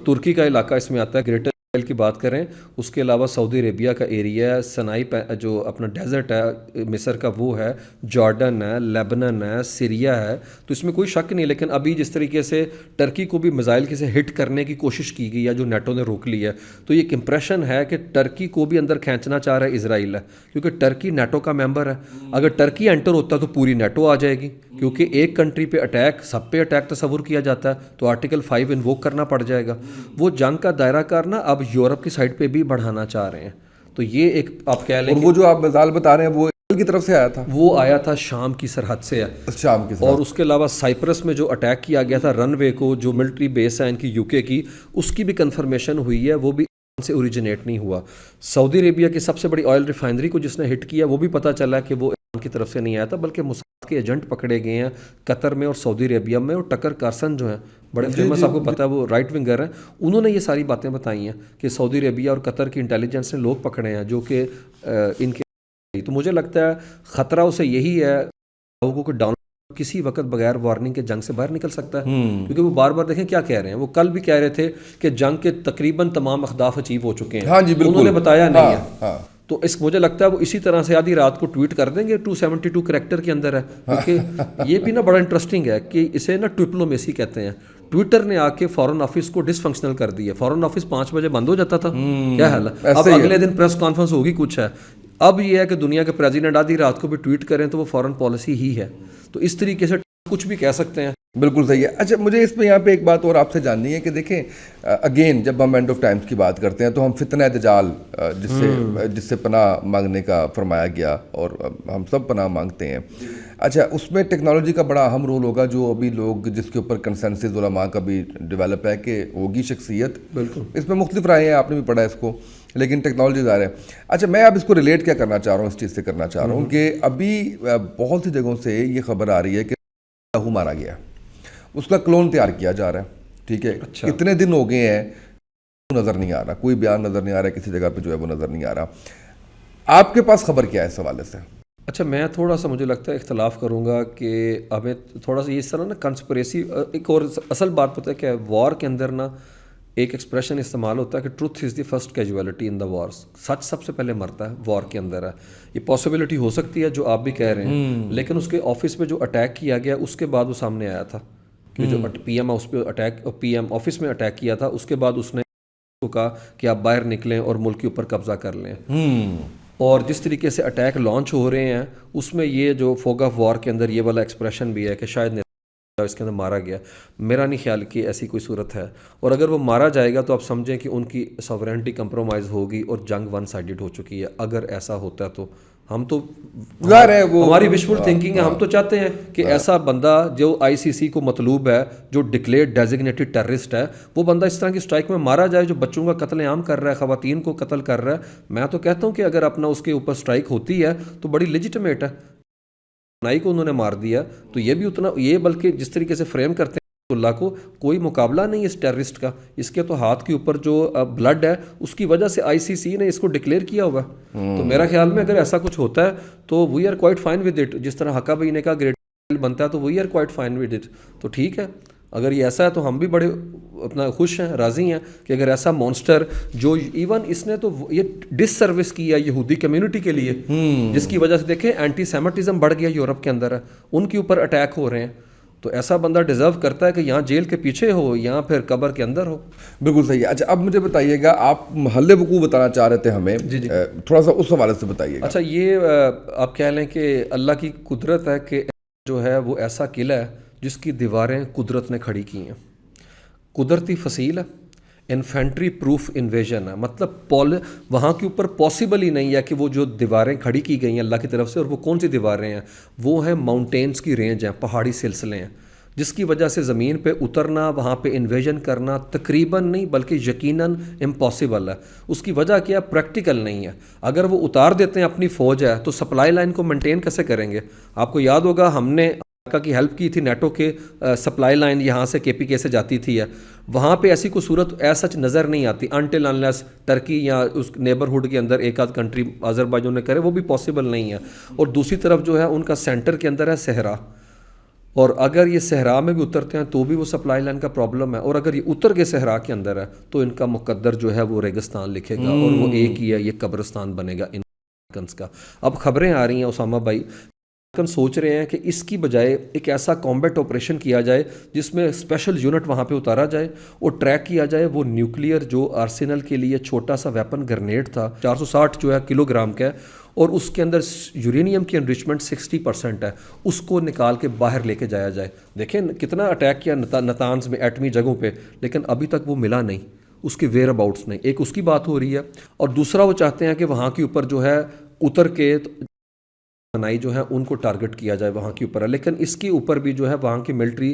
S2: ترکی کا علاقہ اس میں آتا ہے. گریٹر کی بات کریں، اس کے علاوہ سعودی عربیہ کا ایریا ہے، سنائی جو اپنا ڈیزرٹ ہے مصر کا وہ ہے، جارڈن ہے، لیبنن ہے، سیریا ہے، تو اس میں کوئی شک نہیں. لیکن ابھی جس طریقے سے ٹرکی کو بھی میزائل کے سے ہٹ کرنے کی کوشش کی گئی ہے جو نیٹو نے روک لی ہے، تو یہ ایک امپریشن ہے کہ ٹرکی کو بھی اندر کھینچنا چاہ رہا ہے اسرائیل ہے، کیونکہ ٹرکی نیٹو کا ممبر ہے. اگر ٹرکی انٹر ہوتا ہے تو پوری نیٹو آ جائے گی، کیونکہ ایک کنٹری پہ اٹیک، سب پہ اٹیک تصور کیا جاتا ہے تو آرٹیکل 5 انووک کرنا پڑ جائے گا. وہ جنگ کا دائرہ کارنا اب یورپ کی سائڈ پہ بھی بڑھانا چاہ رہے ہیں. تو یہ ایک آپ کہہ لیں
S1: اور وہ جو آپ مثال بتا رہے ہیں وہ اسرائیل کی طرف سے آیا تھا،
S2: وہ آیا تھا شام کی سرحد سے ہے.
S1: شام کے ساتھ.
S2: اور اس کے علاوہ سائپرس میں جو اٹیک کیا گیا تھا رن وے کو، جو ملٹری بیس ہے ان کی UK کی، اس کی بھی کنفرمیشن ہوئی ہے، وہ بھی سے اوریجنیٹ نہیں ہوا. سعودی عربیہ کی سب سے بڑی آئل ریفائنری کو جس نے ہٹ کیا وہ بھی پتہ چلا کہ وہ ایران کی طرف سے نہیں آیا تھا، بلکہ موساد کے ایجنٹ پکڑے گئے ہیں قطر میں اور سعودی عربیہ میں. اور ٹکر کارسن جو ہیں بڑے فیمس، آپ کو پتہ ہے وہ رائٹ ونگر ہیں، انہوں نے یہ ساری باتیں بتائی ہیں کہ سعودی عربیہ اور قطر کی انٹیلیجنس نے لوگ پکڑے ہیں جو کہ ان کے. تو مجھے لگتا ہے خطرہ اسے یہی ہے لوگوں کو ڈاؤن کسی وقت بغیر وارننگ کے جنگ سے باہر نکل سکتا ہے، کیونکہ وہ بار بار دیکھیں کیا کہہ رہے ہیں. وہ کل بھی کہہ رہے تھے کہ جنگ کے تقریباً تمام اہداف اچیو ہو چکے ہیں.
S1: ہاں جی بالکل،
S2: انہوں نے بتایا نہیں ہے.
S1: ہاں.
S2: تو اس مجھے لگتا ہے وہ اسی طرح سے آدھی رات کو ٹویٹ کر دیں گے. 272 کریکٹر کے اندر ہے، کیونکہ یہ بھی نا بڑا انٹرسٹنگ ہے کہ اسے نا ڈپلومیسی کہتے ہیں. ٹویٹر نے آ کے فارن آفس کو ڈس فنکشنل کر دیا. فارن آفس 5 بجے بند ہو جاتا تھا، کیا حال ہے؟ اب اگلے دن پریس کانفرنس ہوگی کچھ ہے. اب یہ ہے کہ دنیا کے پریزیڈنٹ آدھی رات کو بھی ٹویٹ کریں تو وہ فارن پالیسی ہی ہے. تو اس طریقے سے کچھ بھی کہہ سکتے ہیں.
S1: بالکل صحیح ہے. اچھا مجھے اس میں یہاں پہ ایک بات اور آپ سے جاننی ہے کہ دیکھیں اگین جب ہم اینڈ آف ٹائمز کی بات کرتے ہیں تو ہم فتنہ دجال جس سے پناہ مانگنے کا فرمایا گیا اور ہم سب پناہ مانگتے ہیں. اچھا اس میں ٹیکنالوجی کا بڑا اہم رول ہوگا جو ابھی لوگ جس کے اوپر کنسنسس علماء کا بھی ڈیولپ ہے کہ ہوگی شخصیت.
S2: بالکل
S1: اس میں مختلف رائے ہیں، آپ نے بھی پڑھا اس کو، لیکن ٹیکنالوجی ظاہر ہے. اچھا میں اب اس کو ریلیٹ کیا کرنا چاہ رہا ہوں، اس چیز سے کرنا چاہ رہا ہوں کہ ابھی بہت سی جگہوں سے یہ خبر آ رہی ہے کہ مارا گیا، اس کا کلون تیار کیا جا رہا ہے. ٹھیک ہے، اتنے دن ہو گئے ہیں نظر نہیں آ رہا، کوئی بیان نظر نہیں آ رہا، کسی جگہ پہ جو ہے وہ نظر نہیں آ رہا. آپ کے پاس خبر کیا ہے اس حوالے سے؟
S2: اچھا میں تھوڑا سا مجھے لگتا ہے اختلاف کروں گا کہ ہمیں تھوڑا سا اس طرح نا کنسپریسی. ایک اور اصل بات پتہ ہے کہ وار کے اندر نا ایک ایکسپریشن استعمال ہوتا ہے کہ truth is the first casualty in the wars. سچ سب سے پہلے مرتا ہے وار کے اندر ہے. یہ پاسبلٹی ہو سکتی ہے جو آپ بھی کہہ رہے ہیں، لیکن اس کے آفس میں جو اٹیک کیا گیا اس کے بعد وہ سامنے آیا تھا کہ جو پی ایم اس پہ اٹیک، پی ایم آفس میں اٹیک کیا تھا، اس کے بعد اس نے کہا کہ آپ باہر نکلیں اور ملک کے اوپر قبضہ کر لیں. اور جس طریقے سے اٹیک لانچ ہو رہے ہیں اس میں یہ جو فوگ آف وار کے اندر یہ والا ایکسپریشن بھی ہے کہ شاید اس کے اندر مارا گیا. میرا نہیں خیال کہ ایسی کوئی صورت ہے، اور اگر وہ مارا جائے گا تو آپ سمجھیں کہ ان کی ساورینٹی کمپرومائز ہوگی اور جنگ ون سائیڈڈ ہو چکی ہے. اگر ایسا ہوتا ہے تو ہم تو
S1: ظاہر ہے وہ
S2: ہماری وشفل تھنکنگ ہے، ہم تو چاہتے ہیں کہ ایسا بندہ جو ICC کو مطلوب ہے، جو ڈکلیئرڈ ڈیزگنیٹڈ ٹیررسٹ ہے، وہ بندہ اس طرح کی اسٹرائک میں مارا جائے جو بچوں کا قتل عام کر رہا ہے، خواتین کو قتل کر رہا ہے. میں تو کہتا ہوں کہ اگر اپنا اس کے اوپر اسٹرائک ہوتی ہے تو بڑی لیجیٹمیٹ ہے. نائی کو انہوں نے مار دیا تو یہ بھی اتنا، یہ بلکہ جس طریقے سے فریم کرتے ہیں اللہ کو، کوئی مقابلہ نہیں اس ٹیررسٹ کا. اس کے تو ہاتھ کے اوپر جو بلڈ ہے اس کی وجہ سے ICC نے اس کو ڈکلیئر کیا ہوا. تو میرا خیال میں اگر ایسا کچھ ہوتا ہے تو we are quite fine with it. جس طرح حقہ بھائی نے کہا گریٹ بنتا ہے تو we are quite fine with it. تو ٹھیک ہے، اگر یہ ایسا ہے تو ہم بھی بڑے اپنا خوش ہیں، راضی ہیں کہ اگر ایسا مونسٹر جو ایون اس نے تو یہ ڈس سروس کی ہے یہودی کمیونٹی کے لیے، جس کی وجہ سے دیکھیں اینٹی سیمیٹزم بڑھ گیا یورپ کے اندر ہے، ان کے اوپر اٹیک ہو رہے ہیں. تو ایسا بندہ ڈیزرو کرتا ہے کہ یہاں جیل کے پیچھے ہو یا پھر قبر کے اندر ہو.
S1: بالکل صحیح ہے. اچھا اب مجھے بتائیے گا، آپ محل وقوع بتانا چاہ رہے تھے ہمیں، تھوڑا سا اس حوالے سے بتائیے گا.
S2: اچھا یہ آپ کہہ لیں کہ اللہ کی قدرت ہے کہ جو ہے وہ ایسا قلعہ ہے جس کی دیواریں قدرت نے کھڑی کی ہیں. قدرتی فصیل ہے، انفینٹری پروف انویژن ہے، مطلب وہاں کے اوپر پاسبل ہی نہیں ہے کہ وہ جو دیواریں کھڑی کی گئی ہیں اللہ کی طرف سے، اور وہ کون سی دیواریں ہیں؟ وہ ہیں ماؤنٹینز کی رینج ہیں، پہاڑی سلسلے ہیں، جس کی وجہ سے زمین پہ اترنا، وہاں پہ انویژن کرنا تقریباً نہیں بلکہ یقیناً امپاسبل ہے. اس کی وجہ کیا؟ پریکٹیکل نہیں ہے. اگر وہ اتار دیتے ہیں اپنی فوج ہے تو سپلائی لائن کو مینٹین کیسے کریں گے؟ آپ کو یاد ہوگا ہم نے کی ہیلپ کی تھی، نیٹو کے سپلائی لائن یہاں سے KPK سے جاتی تھی، وہاں پہ ایسی کوئی صورت ایسا نظر نہیں آتی انٹل انلیس ٹرکی یا اس نیبرہڈ کے اندر ایک آدھ کنٹری آذربائیجان نے کرے، وہ بھی پاسبل نہیں ہے. اور دوسری طرف جو ہے ان کا سینٹر کے اندر ہے صحرا، اور اگر یہ صحرا میں بھی اترتے ہیں تو بھی وہ سپلائی لائن کا پرابلم ہے، اور اگر یہ اتر کے صحرا کے اندر ہے تو ان کا مقدر جو ہے وہ ریگستان لکھے گا، اور وہ ایک ہی ہے، یہ قبرستان بنے گا ان کا۔ اب خبریں آ رہی ہیں اسامہ بھائی، سوچ رہے ہیں کہ اس کی بجائے ایک ایسا کامبیٹ آپریشن کیا جائے جس میں اسپیشل یونٹ وہاں پہ اتارا جائے اور ٹریک کیا جائے وہ نیوکلیئر جو آرسینل کے لیے چھوٹا سا ویپن گرنیڈ تھا 460 جو ہے کلو گرام کا ہے، اور اس کے اندر یورینیم کی انریچمنٹ 60% ہے، اس کو نکال کے باہر لے کے جایا جائے۔ دیکھیں کتنا اٹیک کیا نتانز میں ایٹمی جگہوں پہ، لیکن ابھی تک وہ ملا نہیں، اس کے ویئر اباؤٹس نہیں۔ ایک اس کی بات ہو رہی ہے، اور دوسرا وہ چاہتے ہیں کہ وہاں کے اوپر جو ہے اتر کے بنائی جو ہے ان کو ٹارگٹ کیا جائے وہاں کے اوپر ہے، لیکن اس کے اوپر بھی جو ہے وہاں کی ملٹری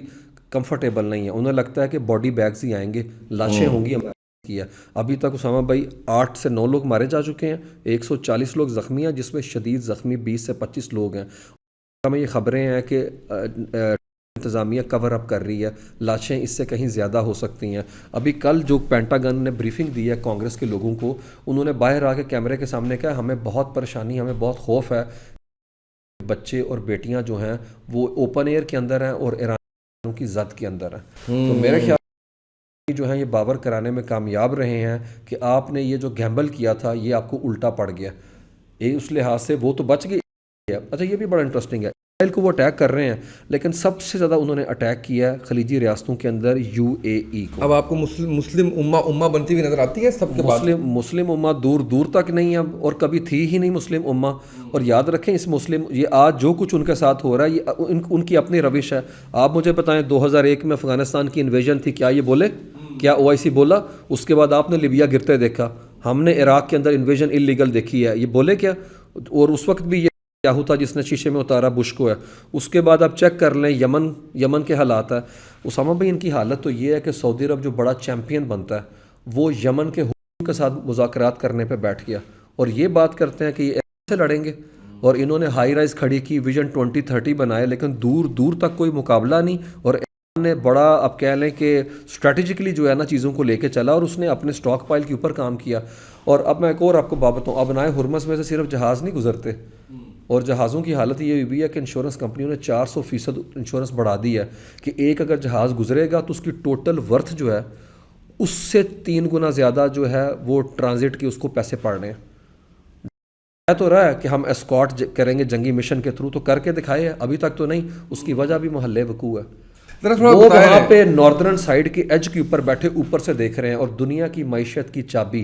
S2: کمفرٹیبل نہیں ہے، انہیں لگتا ہے کہ باڈی بیگز ہی آئیں گے، لاشیں ہوں گی کی ہے۔ ابھی تک اسامہ بھائی 8 سے 9 لوگ مارے جا چکے ہیں، 140 لوگ زخمی ہیں، جس میں شدید زخمی 20 سے 25 لوگ ہیں۔ ہمیں یہ خبریں ہیں کہ انتظامیہ کور اپ کر رہی ہے، لاشیں اس سے کہیں زیادہ ہو سکتی ہیں۔ ابھی کل جو پینٹاگن نے بریفنگ دی ہے کانگریس کے لوگوں کو، انہوں نے باہر آ کے کیمرے کے سامنے کہا ہمیں بہت پریشانی، ہمیں بہت خوف ہے، بچے اور بیٹیاں جو ہیں وہ اوپن ایئر کے اندر ہیں اور ایرانیوں کی زد کے اندر ہیں۔ تو میرے خیال جو ہیں یہ باور کرانے میں کامیاب رہے ہیں کہ آپ نے یہ جو گیمبل کیا تھا یہ آپ کو الٹا پڑ گیا، اس لحاظ سے وہ تو بچ گئی۔ اچھا یہ بھی بڑا انٹرسٹنگ ہے، اسرائیل کو وہ اٹیک کر رہے ہیں، لیکن سب سے زیادہ انہوں نے اٹیک کیا ہے خلیجی ریاستوں کے اندر UAE کو۔
S1: اب آپ کو مسلم امہ بنتی ہوئی نظر آتی ہے سب کے بعد؟
S2: مسلم امہ دور دور تک نہیں ہے، اور کبھی تھی ہی نہیں مسلم امہ۔ اور یاد رکھیں اس یہ آج جو کچھ ان کے ساتھ ہو رہا ہے یہ ان کی اپنی روش ہے۔ آپ مجھے بتائیں 2001 میں افغانستان کی انویژن تھی، کیا یہ بولے؟ کیا OIC بولا؟ اس کے بعد آپ نے لیبیا گرتے دیکھا، ہم نے عراق کے اندر انویژن انلیگل دیکھی ہے، یہ بولے کیا؟ اور اس وقت بھی یاہو تھا جس نے شیشے میں اتارا بش کو ہے۔ اس کے بعد آپ چیک کر لیں یمن کے حالات ہے اسامہ بھائی، ان کی حالت تو یہ ہے کہ سعودی عرب جو بڑا چیمپئن بنتا ہے وہ یمن کے حکومت کے ساتھ مذاکرات کرنے پہ بیٹھ گیا، اور یہ بات کرتے ہیں کہ یہ ایسے لڑیں گے، اور انہوں نے ہائی رائز کھڑی کی، ویژن 2030 بنائے، لیکن دور دور تک کوئی مقابلہ نہیں۔ اور نے بڑا اب کہہ لیں کہ اسٹریٹجکلی جو ہے نا چیزوں کو لے کے چلا، اور اس نے اپنے سٹاک پائل کے اوپر کام کیا۔ اور اب میں ایک اور آپ کو بات بتاؤں، اب نائے ہرمز میں سے صرف جہاز نہیں گزرتے، اور جہازوں کی حالت یہ ہوئی ہے کہ انشورنس کمپنیوں نے 400% انشورنس بڑھا دی ہے کہ ایک اگر جہاز گزرے گا تو اس کی ٹوٹل ورتھ جو ہے اس سے 3 گنا زیادہ جو ہے وہ ٹرانزٹ کے اس کو پیسے پڑ رہے ہیں۔ تو رہا ہے کہ ہم اسکاٹ کریں گے جنگی مشن کے تھرو، تو کر کے دکھائے ہیں، ابھی تک تو نہیں۔ اس کی وجہ بھی محلے وقوع ہے، وہ وہاں پہ ناردرن سائڈ کے ایج کے اوپر بیٹھے اوپر سے دیکھ رہے ہیں، اور دنیا کی معیشت کی چابی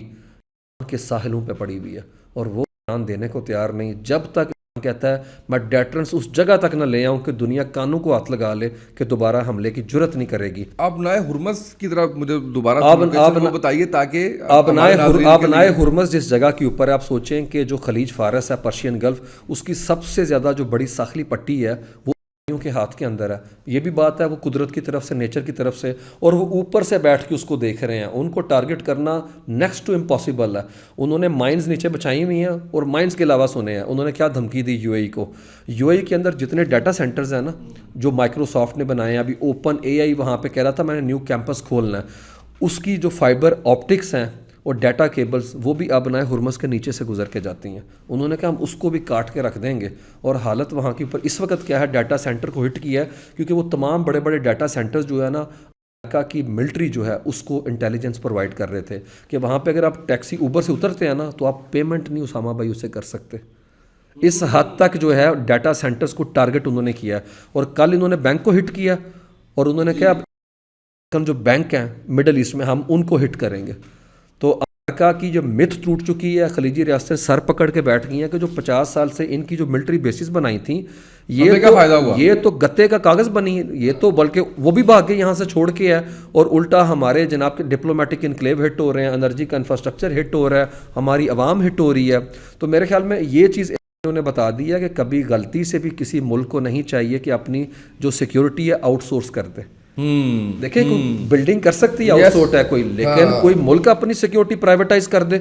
S2: کے ساحلوں پہ پڑی ہوئی ہے، اور وہ دھیان دینے کو تیار نہیں۔ جب تک کہتا ہے میں ڈیٹرنس اس جگہ تک نہ لے آؤں کہ دنیا کانوں کو ہاتھ لگا لے کہ دوبارہ حملے کی جرت نہیں کرے گی۔
S1: آپ نائے ہرمز کی طرف مجھے دوبارہ بتائیے تاکہ
S2: آپ نائے ہرمز جس جگہ کے اوپر ہے، آپ سوچیں کہ جو خلیج فارس ہے، پرشین گلف، اس کی سب سے زیادہ جو بڑی ساحلی پٹی ہے وہ کے ہاتھ کے اندر ہے۔ یہ بھی بات ہے وہ قدرت کی طرف سے، نیچر کی طرف سے، اور وہ اوپر سے بیٹھ کے اس کو دیکھ رہے ہیں۔ ان کو ٹارگٹ کرنا نیکسٹ ٹو امپاسبل ہے۔ انہوں نے مائنز نیچے بچائی ہوئی ہیں، اور مائنز کے علاوہ سنے ہیں انہوں نے کیا دھمکی دی UAE کو۔ UAE کے اندر جتنے ڈیٹا سینٹرز ہیں نا جو مائکروسافٹ نے بنائے ہیں، ابھی اوپن AI وہاں پہ کہہ رہا تھا میں نے نیو کیمپس کھولنا ہے، اس کی جو فائبر آپٹکس ہیں اور ڈیٹا کیبلز وہ بھی اب نائے ہرمز کے نیچے سے گزر کے جاتی ہیں۔ انہوں نے کہا ہم اس کو بھی کاٹ کے رکھ دیں گے۔ اور حالت وہاں کے اوپر اس وقت کیا ہے، ڈیٹا سینٹر کو ہٹ کیا ہے، کیونکہ وہ تمام بڑے بڑے ڈیٹا سینٹرز جو ہے نا امریکہ کی ملٹری جو ہے اس کو انٹیلیجنس پرووائڈ کر رہے تھے کہ وہاں پہ اگر آپ ٹیکسی اوبر سے اترتے ہیں نا تو آپ پیمنٹ نہیں اسامہ بھائی اسے کر سکتے۔ اس حد تک جو ہے ڈیٹا سینٹرز کو ٹارگٹ انہوں نے کیا ہے۔ اور کل انہوں نے بینک کو ہٹ کیا، اور انہوں نے کہا جو بینک ہیں مڈل ایسٹ میں ہم ان کو ہٹ کریں گے۔ تو امریکہ کی جو متھ ٹوٹ چکی ہے، خلیجی ریاستیں سر پکڑ کے بیٹھ گئی ہیں کہ جو 50 سال سے ان کی جو ملٹری بیسز بنائی تھیں یہ تو گتے کا کاغذ بنی، یہ تو بلکہ وہ بھی بھاگ کے یہاں سے چھوڑ کے ہے، اور الٹا ہمارے جناب کے ڈپلومیٹک انکلیو ہٹ ہو رہے ہیں، انرجی کا انفراسٹرکچر ہٹ ہو رہا ہے، ہماری عوام ہٹ ہو رہی ہے۔ تو میرے خیال میں یہ چیز انہوں نے بتا دیا کہ کبھی غلطی سے بھی کسی ملک کو نہیں چاہیے کہ اپنی جو سیکیورٹی ہے آؤٹ سورس کر دے۔ دیکھیں کوئی بلڈنگ کر سکتی ہے آؤٹ سورس ہے کوئی، لیکن کوئی ملک اپنی سیکیورٹی پرائیویٹائز کر دے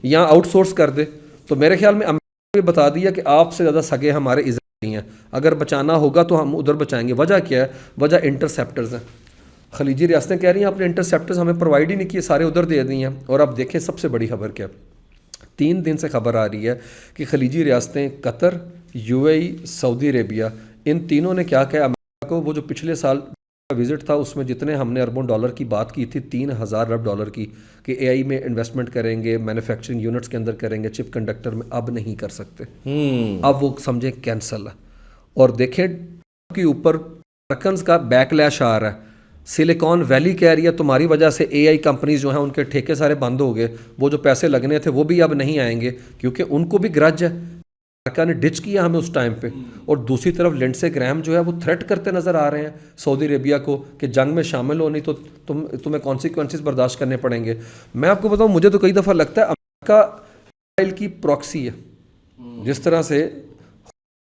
S2: یا آؤٹ سورس کر دے۔ تو میرے خیال میں امریکہ نے بتا دیا کہ آپ سے زیادہ سگے ہمارے اسرائیل نہیں ہیں، اگر بچانا ہوگا تو ہم ادھر بچائیں گے۔ وجہ کیا ہے؟ وجہ انٹرسیپٹرز ہیں۔ خلیجی ریاستیں کہہ رہی ہیں آپ نے انٹرسیپٹرز ہمیں پرووائڈ ہی نہیں کیے، سارے ادھر دے دی ہیں۔ اور اب دیکھیں سب سے بڑی خبر کیا، 3 دن سے خبر آ رہی ہے کہ خلیجی ریاستیں قطر، UAE، سعودی عربیہ، ان تینوں نے کیا کہا کو وہ جو پچھلے سال وزٹ تھا اس میں جتنے ہم نے اربوں ڈالر کی بات کی تھی 3000 ارب ڈالر کی کہ اے آئی میں انویسٹمنٹ کریں گے, مینوفیکچرنگ یونٹس کے اندر کریں گے, چپ کنڈکٹر میں, اب نہیں کر سکتے. اب وہ سمجھیں کینسل ہے. اور دیکھیں کے اوپر ارکنز کا بیک لیش آ رہا ہے. سلیکان ویلی کہہ رہی ہے تمہاری وجہ سے اے آئی کمپنیز جو ہیں ان کے ٹھیکے سارے بند ہو گئے, وہ جو پیسے لگنے تھے وہ بھی اب نہیں آئیں گے کیونکہ ان کو بھی گرج ہے. امریکہ نے ڈچ کیا ہمیں اس ٹائم پہ. اور دوسری طرف لنڈسے گرہم جو ہے وہ تھریٹ کرتے نظر آ رہے ہیں سعودی عربیہ کو کہ جنگ میں شامل ہو نہیں تو تمہیں کانسیکوینسز برداشت کرنے پڑیں گے. میں آپ کو بتاؤں مجھے تو کئی دفعہ لگتا ہے امریکہ اسرائیل کی پراکسی ہے, جس طرح سے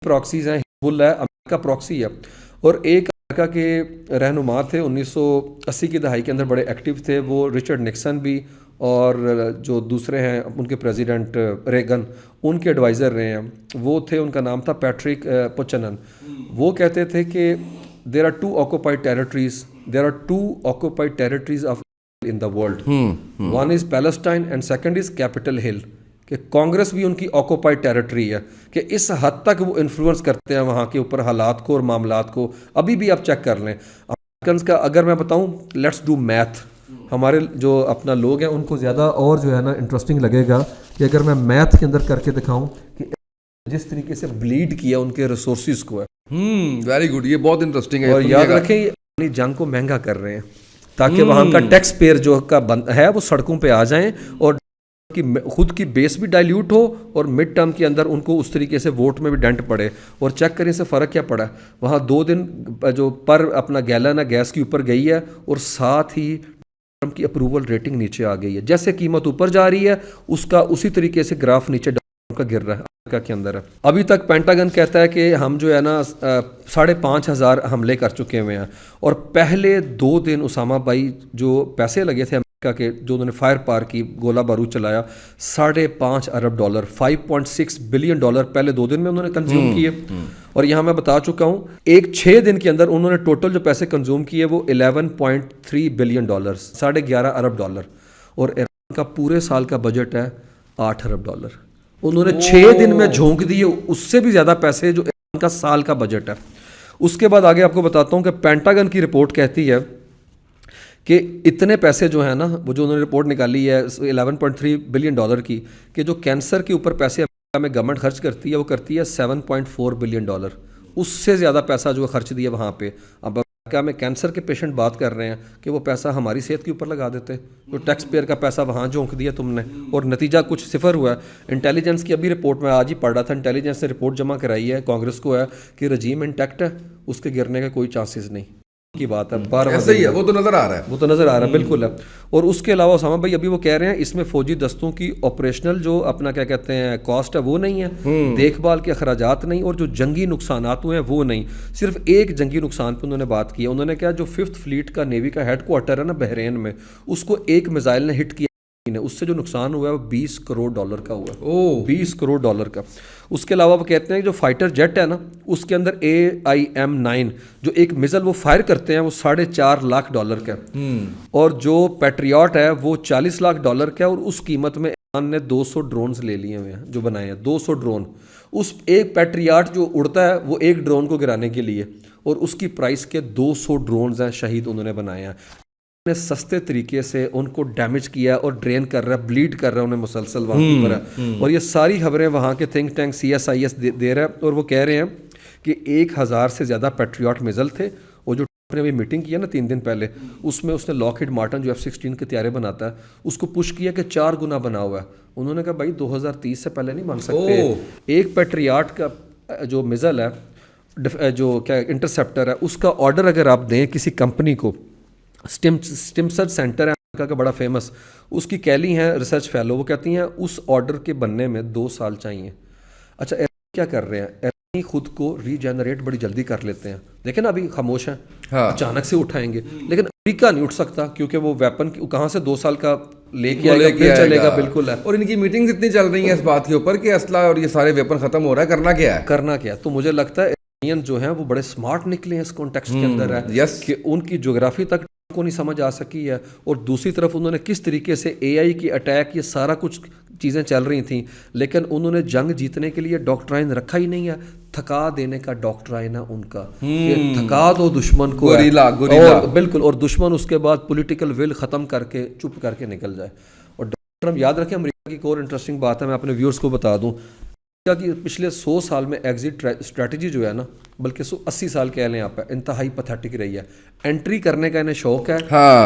S2: پراکسیز ہیں حزب اللہ ہے, امریکہ پراکسی ہے. اور ایک امریکہ کے رہنما تھے 1980 کی دہائی کے اندر بڑے ایکٹیو تھے, وہ رچرڈ نکسن بھی اور جو دوسرے ہیں ان کے پریزیڈنٹ ریگن ان کے ایڈوائزر رہے ہیں, وہ تھے, ان کا نام تھا پیٹرک پوچنن. وہ کہتے تھے کہ there are two occupied territories of in the world, one is Palestine and second is Capitol Hill. کہ کانگریس بھی ان کی آکوپائڈ ٹیریٹری ہے, کہ اس حد تک وہ انفلوئنس کرتے ہیں وہاں کے اوپر حالات کو اور معاملات کو. ابھی بھی آپ چیک کر لیں امریکنز کا, اگر میں بتاؤں لیٹس ڈو میتھ, ہمارے جو اپنا لوگ ہیں ان کو زیادہ اور جو ہے نا انٹرسٹنگ لگے گا کہ اگر میں میتھ کے اندر کر کے دکھاؤں کہ جس طریقے سے بلیڈ کیا ان کے ریسورسز کو ہے.
S1: ویری گڈ, یہ بہت انٹرسٹنگ ہے.
S2: اور یاد رکھیں یہ اپنی جنگ کو مہنگا کر رہے ہیں تاکہ وہاں کا ٹیکس پیئر جو کا ہے وہ سڑکوں پہ آ جائیں اور خود کی بیس بھی ڈائلیوٹ ہو اور مڈ ٹرم کے اندر ان کو اس طریقے سے ووٹ میں بھی ڈنٹ پڑے. اور چیک کریں سے فرق کیا پڑا, وہاں 2 دن جو پر اپنا گیلن ہے گیس کے اوپر گئی ہے اور ساتھ ہی ٹرمپ کی اپروول ریٹنگ نیچے آ گئی ہے. جیسے قیمت اوپر جا رہی ہے اس کا اسی طریقے سے گراف نیچے کا گر رہا ہے امریکہ کے اندر ہے. ابھی تک پینٹاگن کہتا ہے کہ ہم جو ہے نا 5,500 حملے کر چکے ہوئے ہیں, اور پہلے 2 دن اسامہ بھائی جو پیسے لگے تھے امریکہ کے جو انہوں نے فائر پار کی, گولہ بارود چلایا, $5.5 ارب, $5.6 بلین پہلے 2 دن میں انہوں نے کنزیوم کیے. اور یہاں میں بتا چکا ہوں 6 دن کے اندر انہوں نے ٹوٹل جو پیسے کنزیوم کیے وہ $11.3 بلین, $11.5 ارب. اور ایران کا پورے سال کا بجٹ ہے $8 ارب. انہوں نے 6 دن میں جھونک دیے, اس سے بھی زیادہ پیسے جو ایران کا سال کا بجٹ ہے. اس کے بعد آگے آپ کو بتاتا ہوں کہ پینٹاگن کی رپورٹ کہتی ہے کہ اتنے پیسے جو ہیں نا, وہ جو انہوں نے رپورٹ نکالی ہے $11.3 بلین کی, کہ جو کینسر کے اوپر پیسے امریکہ میں گورنمنٹ خرچ کرتی ہے وہ کرتی ہے $7.4 بلین. اس سے زیادہ پیسہ جو خرچ دیا وہاں پہ. اب امریکہ میں کینسر کے پیشنٹ بات کر رہے ہیں کہ وہ پیسہ ہماری صحت کے اوپر لگا دیتے, تو ٹیکس پیئر کا پیسہ وہاں جھونک دیا تم نے, اور نتیجہ کچھ صفر ہوا ہے. انٹیلیجنس کی ابھی رپورٹ میں آج ہی پڑھ رہا تھا, انٹیلیجنس نے رپورٹ جمع کرائی ہے کانگریس کو ہے کہ رجیم انٹیکٹ ہے, اس کے گرنے کا کوئی چانسز نہیں کی بات ہے.
S1: ایسا ہی ہے, وہ تو نظر آ رہا ہے,
S2: وہ تو نظر آ رہا ہے بالکل ہے. اور اس کے علاوہ اسامہ بھائی ابھی وہ کہہ رہے ہیں اس میں فوجی دستوں کی آپریشنل جو اپنا کیا کہتے ہیں کاسٹ ہے وہ نہیں ہے, دیکھ بھال کے اخراجات نہیں, اور جو جنگی نقصانات ہوئے ہیں وہ نہیں. صرف ایک جنگی نقصان پہ انہوں نے بات کی ہے. انہوں نے کہا جو 5th فلیٹ کا نیوی کا ہیڈ کوارٹر ہے نا بحرین میں, اس کو ایک میزائل نے ہٹ کیا, اس سے جو نقصان ہوا ہے وہ $20 کروڑ کا ہوا ہے. $20 کروڑ کا. اس کے علاوہ وہ کہتے ہیں جو فائٹر جیٹ ہے نا اس کے اندر AIM-9 جو ایک میزل وہ فائر کرتے ہیں وہ $4.5 لاکھ کا ہے, اور جو پیٹریاٹ ہے وہ $40 لاکھ کا ہے. اور اس قیمت میں ایران نے 200 ڈرونز لے لیے ہوئے ہیں جو بنائے ہیں, 200 ڈرون. اس ایک پیٹریاٹ جو اڑتا ہے وہ ایک ڈرون کو گرانے کے لیے, اور اس کی پرائس کے 200 ڈرونز ہیں شہید انہوں نے بنائے ہیں. نے سستے طریقے سے ان کو ڈیمیج کیا اور ڈرین کر رہا ہے, بلیڈ کر رہا ہے انہیں مسلسل وہاں پر ہے. اور یہ ساری خبریں وہاں کے تھنک ٹینک CSIS دے رہا ہے, اور وہ کہہ رہے ہیں کہ 1000 سے زیادہ پیٹریاٹ میزل تھے. اور جو نے ابھی میٹنگ کیا نا 3 دن پہلے, اس میں اس نے لاکہیڈ مارٹن جو F-16 کے طیارے بناتا ہے اس کو پش کیا کہ 4 گنا بنا ہوا ہے. انہوں نے کہا بھائی 2030 سے پہلے نہیں بن سکتے. ایک پیٹریاٹ کا جو میزل ہے جو کیا انٹرسیپٹر ہے, اس کا آرڈر اگر آپ دیں کسی کمپنی کو, اسٹمسٹ سینٹر ہے امریکہ کا بڑا فیمس, اس کی کیلی ہیں ریسرچ فیلو, وہ کہتی ہیں اس آرڈر کے بننے میں 2 سال چاہیے. اچھا کیا کر رہے ہیں, ایرانی خود کو ری جنریٹ بڑی جلدی کر لیتے ہیں. دیکھیں نا ابھی خاموش ہیں, اچانک سے اٹھائیں گے, لیکن امریکہ نہیں اٹھ سکتا کیونکہ وہ ویپن کہاں سے 2 سال کا لے کے آئے گا, چلے گا. بالکل ہے. اور
S1: ان کی میٹنگز اتنی چل رہی ہیں اس بات کے اوپر کہ اسلحہ اور یہ سارے ویپن ختم ہو رہا ہے, کرنا کیا ہے. تو مجھے لگتا ہے ایرانین جو ہیں وہ بڑے سمارٹ نکلے ہیں اس کانٹیکسٹ کے اندر ہے کہ ان کی جغرافی تک
S2: کو نہیں سمجھ آ سکی ہے، اور دوسری طرف انہوں نے کس طریقے سے اے آئی کی اٹیک، یہ سارا کچھ چیزیں چل رہی تھیں، لیکن انہوں نے جنگ جیتنے کے لیے ڈاکٹرائن رکھا ہی نہیں ہے، تھکا دینے کا ڈاکٹرائن ہے ان کا، کہ تھکا دو دشمن کو،
S1: گوریلا
S2: اور بالکل، اور دشمن اس کے بعد پولیٹیکل ول ختم کر کے چپ کر کے نکل جائے۔ اور ڈونلڈ ٹرمپ، یاد رکھیں امریکہ کی ایک اور انٹرسٹنگ بات ہے، میں اپنے ویورز کو بتا دوں کہ پچھلے 100 سال میں ایگزٹ اسٹریٹجی جو ہے نا، بلکہ 80 سال کہہ لیں آپ، انتہائی پتھیٹک رہی ہے۔ انٹری کرنے کا انہیں شوق ہے،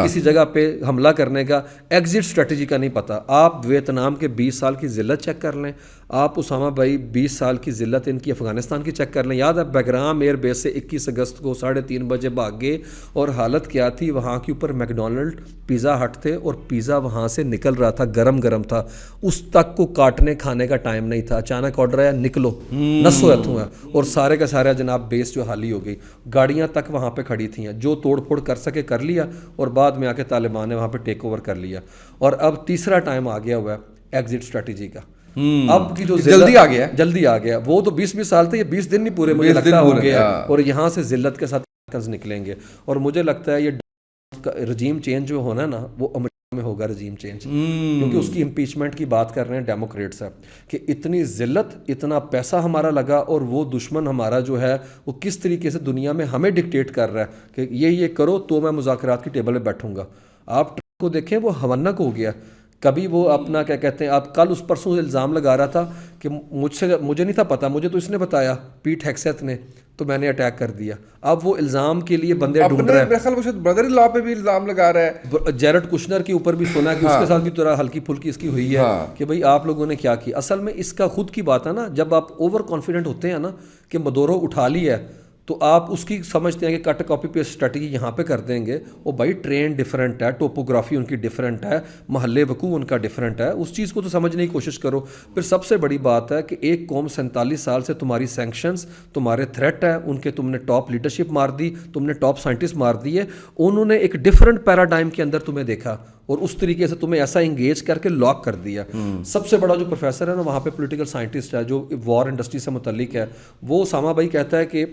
S2: کسی جگہ پہ حملہ کرنے کا، ایگزٹ اسٹریٹجی کا نہیں پتہ۔ آپ ویتنام کے 20 سال کی ذلت چیک کر لیں، آپ اسامہ بھائی 20 سال کی ذلت ان کی افغانستان کی چیک کر لیں۔ یاد ہے بیگرام ایئر بیس سے 21 اگست کو 3:30 بجے بھاگ گئے، اور حالت کیا تھی وہاں کے اوپر میکڈونلڈ، پیزا ہٹ تھے، اور پیزا وہاں سے نکل رہا تھا، گرم گرم تھا، اس تک کو کاٹنے کھانے کا ٹائم نہیں تھا، اچانک آرڈر آیا نکلو، نسو اتھوں ہے، اور سارے کا سارا جناب بیس جو حالی ہو گئی، گاڑیاں تک وہاں پہ کھڑی تھیں، جو توڑ پھوڑ کر سکے کر لیا، اور بعد میں آ کے طالبان نے وہاں پہ ٹیک اوور کر لیا۔ اور اب تیسرا ٹائم آ گیا ہوا ہے ایگزٹ اسٹریٹجی کا، اب کی جو
S1: جلدی آ گیا،
S2: جلدی آ گیا، وہ تو 20 سال تھے، یہ 20 دن نہیں پورے مجھے لگتا ہو گیا، اور یہاں سے ذلت کے ساتھ نکلیں گے۔ اور مجھے لگتا ہے یہ رجیم چینج جو ہونا ہے نا، وہ امریکہ میں ہوگا رجیم چینج، کیونکہ اس کی امپیچمنٹ کی بات کر رہے ہیں ڈیموکریٹس ہے، کہ اتنی ذلت، اتنا پیسہ ہمارا لگا، اور وہ دشمن ہمارا جو ہے وہ کس طریقے سے دنیا میں ہمیں ڈکٹیٹ کر رہا ہے کہ یہ کرو تو میں مذاکرات کی ٹیبل پہ بیٹھوں گا۔ آپ کو دیکھیں وہ ہونک ہو گیا، کبھی وہ اپنا کیا کہتے ہیں، آپ کل اس پرسوں الزام لگا رہا تھا کہ مجھے نہیں تھا پتہ، مجھے تو اس نے بتایا، پیٹ ہیکسیت نے، تو میں نے اٹیک کر دیا۔ اب وہ الزام کے لیے بندے ڈھونڈ رہے ہیں،
S1: میرے خیال میں شاید برادر ان لا پہ بھی الزام لگا رہا ہے،
S2: جیرڈ کشنر کے اوپر بھی سنا کہ اس کے ساتھ بھی طرح ہلکی پھلکی اس کی ہوئی ہے کہ بھئی آپ لوگوں نے کیا کی۔ اصل میں اس کا خود کی بات ہے نا، جب آپ اوور کانفیڈنٹ ہوتے ہیں نا کہ مدورو اٹھا لی ہے، تو آپ اس کی سمجھتے ہیں کہ کٹ کاپی پیسٹ اسٹریٹجی یہاں پہ کر دیں گے، وہ بھائی ٹرین ڈیفرنٹ ہے، ٹوپوگرافی ان کی ڈیفرنٹ ہے، محلے وقوع ان کا ڈیفرنٹ ہے، اس چیز کو تو سمجھنے کی کوشش کرو۔ پھر سب سے بڑی بات ہے کہ ایک قوم 47 سال سے تمہاری سینکشنز، تمہارے تھریٹ ہے ان کے، تم نے ٹاپ لیڈرشپ مار دی، تم نے ٹاپ سائنٹسٹ مار دیے، انہوں نے ایک ڈیفرنٹ پیراڈائم کے اندر تمہیں دیکھا، اور اس طریقے سے تمہیں ایسا انگیج کر کے لاک کر دیا۔ سب سے بڑا جو پروفیسر ہے نا وہاں پہ پولیٹیکل سائنٹسٹ ہے جو وار انڈسٹری سے متعلق ہے، وہ اسامہ بھائی کہتا ہے کہ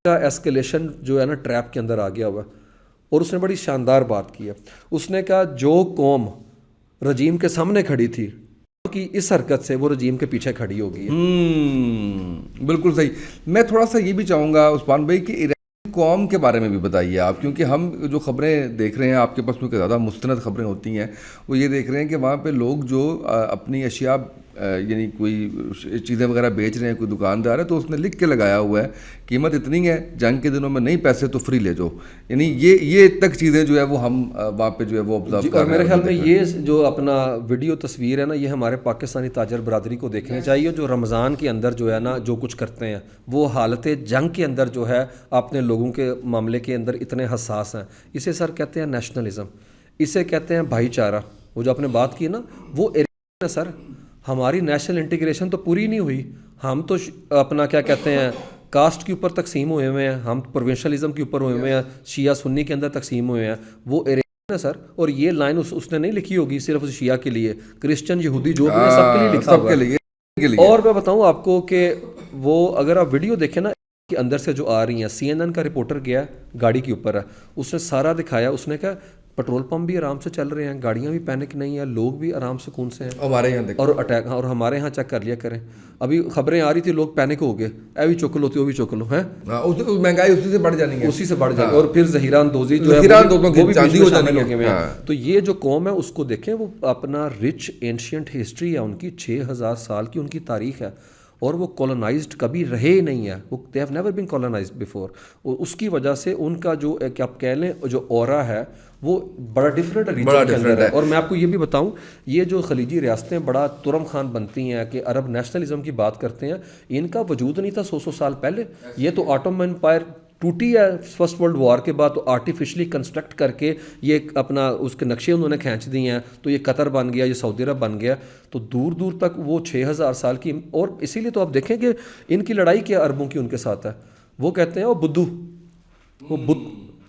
S2: ایسکیلیشن جو ہے نا ٹریپ کے اندر آ گیا ہوا، اور اس نے بڑی شاندار بات کی ہے، اس نے کہا جو قوم رجیم کے سامنے کھڑی تھی کہ اس حرکت سے وہ رجیم کے پیچھے کھڑی ہو گئی ہے۔
S1: بالکل صحیح۔ میں تھوڑا سا یہ بھی چاہوں گا عثمان بھائی کہ ایرانی قوم کے بارے میں بھی بتائیے آپ، کیونکہ ہم جو خبریں دیکھ رہے ہیں آپ کے پاس کیونکہ زیادہ مستند خبریں ہوتی ہیں، وہ یہ دیکھ رہے ہیں کہ وہاں پہ لوگ جو اپنی اشیاء یعنی کوئی چیزیں وغیرہ بیچ رہے ہیں، کوئی دکاندار ہے تو اس نے لکھ کے لگایا ہوا ہے قیمت اتنی ہے، جنگ کے دنوں میں نہیں پیسے تو فری لے جاؤ، یعنی یہ تک چیزیں جو ہے وہ ہم وہاں پہ جو ہے وہ آبزرو کر رہے ہیں۔
S2: اور میرے خیال میں یہ جو اپنا ویڈیو تصویر ہے نا، یہ ہمارے پاکستانی تاجر برادری کو دیکھنی چاہیے، جو رمضان کے اندر جو ہے نا جو کچھ کرتے ہیں، وہ حالت جنگ کے اندر جو ہے اپنے لوگوں کے معاملے کے اندر اتنے حساس ہیں۔ اسے سر کہتے ہیں نیشنلزم، اسے کہتے ہیں بھائی چارہ۔ وہ جو آپ نے بات کی نا، وہ ایریا ہے سر، ہماری نیشنل انٹیگریشن تو پوری نہیں ہوئی، ہم تو اپنا کیا کہتے ہیں کاسٹ کے اوپر تقسیم ہوئے ہوئے ہیں، ہم پروونشلزم کے اوپر ہوئے ہوئے ہیں، شیعہ سنی کے اندر تقسیم ہوئے ہیں، وہ ایریا ہے سر۔ اور یہ لائن اس نے نہیں لکھی ہوگی صرف شیعہ کے لیے، کرسچن یہودی جو بھی ہے سب کے لیے لکھا ہوا ہے۔ اور میں بتاؤں آپ کو کہ وہ اگر آپ ویڈیو دیکھیں نا کے اندر سے جو آ رہی ہیں، CNN کا رپورٹر گیا گاڑی کے اوپر ہے، اس نے سارا دکھایا، اس نے کہا پیٹرول پمپ بھی آرام سے چل رہے ہیں، گاڑیاں بھی پینک نہیں ہیں، لوگ بھی آرام سکون سے ہیں،
S1: ہمارے یہاں
S2: اور اٹیک، اور ہمارے یہاں چیک کر لیا کریں۔ ابھی خبریں آ رہی تھی لوگ پینک ہو گئے، اے بھی چک لو تو بھی چک لو، ہیں
S1: مہنگائی اسی سے بڑھ جانی ہے،
S2: اسی سے بڑھ جائے گی، اور پھر ذخیرہ اندوزی جو ہے وہ بھی چاندی ہو جانی ہے۔ تو یہ جو قوم ہے اس کو دیکھیں، وہ اپنا رچ اینشینٹ ہسٹری ہے ان کی، 6000 سال کی ان کی تاریخ ہے، اور وہ کولونائزڈ کبھی رہے ہی نہیں ہے، وہ they have never been colonised before, اور اس کی وجہ سے ان کا جو کہ آپ کہہ لیں جو اورا ہے وہ بڑا ڈفرینٹ ریجن کے اندر ہے۔ اور میں آپ کو یہ بھی بتاؤں، یہ جو خلیجی ریاستیں بڑا ترم خان بنتی ہیں کہ عرب نیشنلزم کی بات کرتے ہیں، ان کا وجود نہیں تھا 100 سال پہلے، یہ تو آٹومن امپائر ٹوٹی ہے فرسٹ ورلڈ وار کے بعد، تو آرٹیفیشلی کنسٹرکٹ کر کے یہ اپنا اس کے نقشے انہوں نے کھینچ دیے ہیں، تو یہ قطر بن گیا، یہ سعودی عرب بن گیا، تو دور دور تک وہ 6000 سال کی، اور اسی لیے تو آپ دیکھیں کہ ان کی لڑائی کیا عربوں کی ان کے ساتھ ہے، وہ کہتے ہیں وہ بدھو، وہ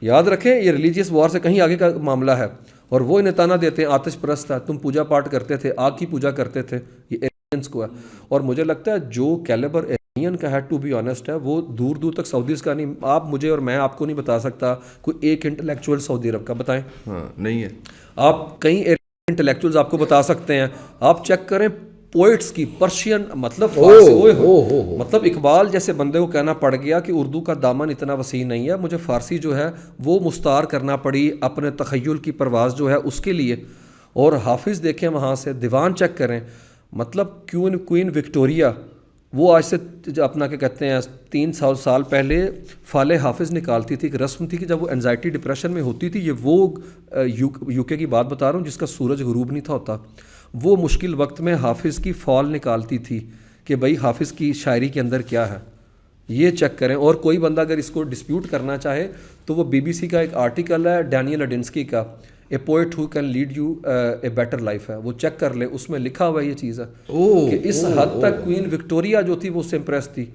S2: یاد رکھیں یہ ریلیجیس وار سے کہیں آگے کا معاملہ ہے، اور وہ انہیں تانا دیتے ہیں آتش پرست ہے، تم پوجا پاٹ کرتے تھے، آگ کی پوجا کرتے تھے، یہ ایرینز کو ہے۔ اور مجھے لگتا ہے جو کیلیبر کا ہے ٹو بی آنیسٹ ہے وہ دور دور تک سعودیز کا نہیں. آپ مجھے اور میں آپ کو نہیں بتا سکتا کوئی ایک انٹلیکچوئل سعودی عرب کا بتائیں.
S1: ہاں نہیں ہے.
S2: آپ کئی انٹلیکچوئلز آپ کو بتا سکتے ہیں. آپ چیک کریں پوئٹس کی پرشین مطلب فارسی مطلب اقبال جیسے بندے کو کہنا پڑ گیا کہ اردو کا دامن اتنا وسیع نہیں ہے, مجھے فارسی جو ہے وہ مستعار کرنا پڑی اپنے تخیل کی پرواز جو ہے اس کے لیے. اور حافظ دیکھیں وہاں سے دیوان چیک کریں, مطلب کوئین وکٹوریا وہ آج سے اپنا کیا کہتے ہیں 300 سال پہلے فال حافظ نکالتی تھی. ایک رسم تھی کہ جب وہ انزائٹی ڈپریشن میں ہوتی تھی, یہ وہ یو کے کی بات بتا رہا ہوں جس کا سورج غروب نہیں تھا ہوتا, وہ مشکل وقت میں حافظ کی فال نکالتی تھی کہ بھائی حافظ کی شاعری کے اندر کیا ہے, یہ چیک کریں. اور کوئی بندہ اگر اس کو ڈسپیوٹ کرنا چاہے تو وہ بی بی سی کا ایک آرٹیکل ہے ڈینیل اڈنسکی کا, a poet who can lead you a better life ہے, وہ چیک کر لیں, اس میں لکھا ہوا یہ چیز ہے کہ اس حد تک کوئین وکٹوریا جو تھی وہ اس سے امپریس تھی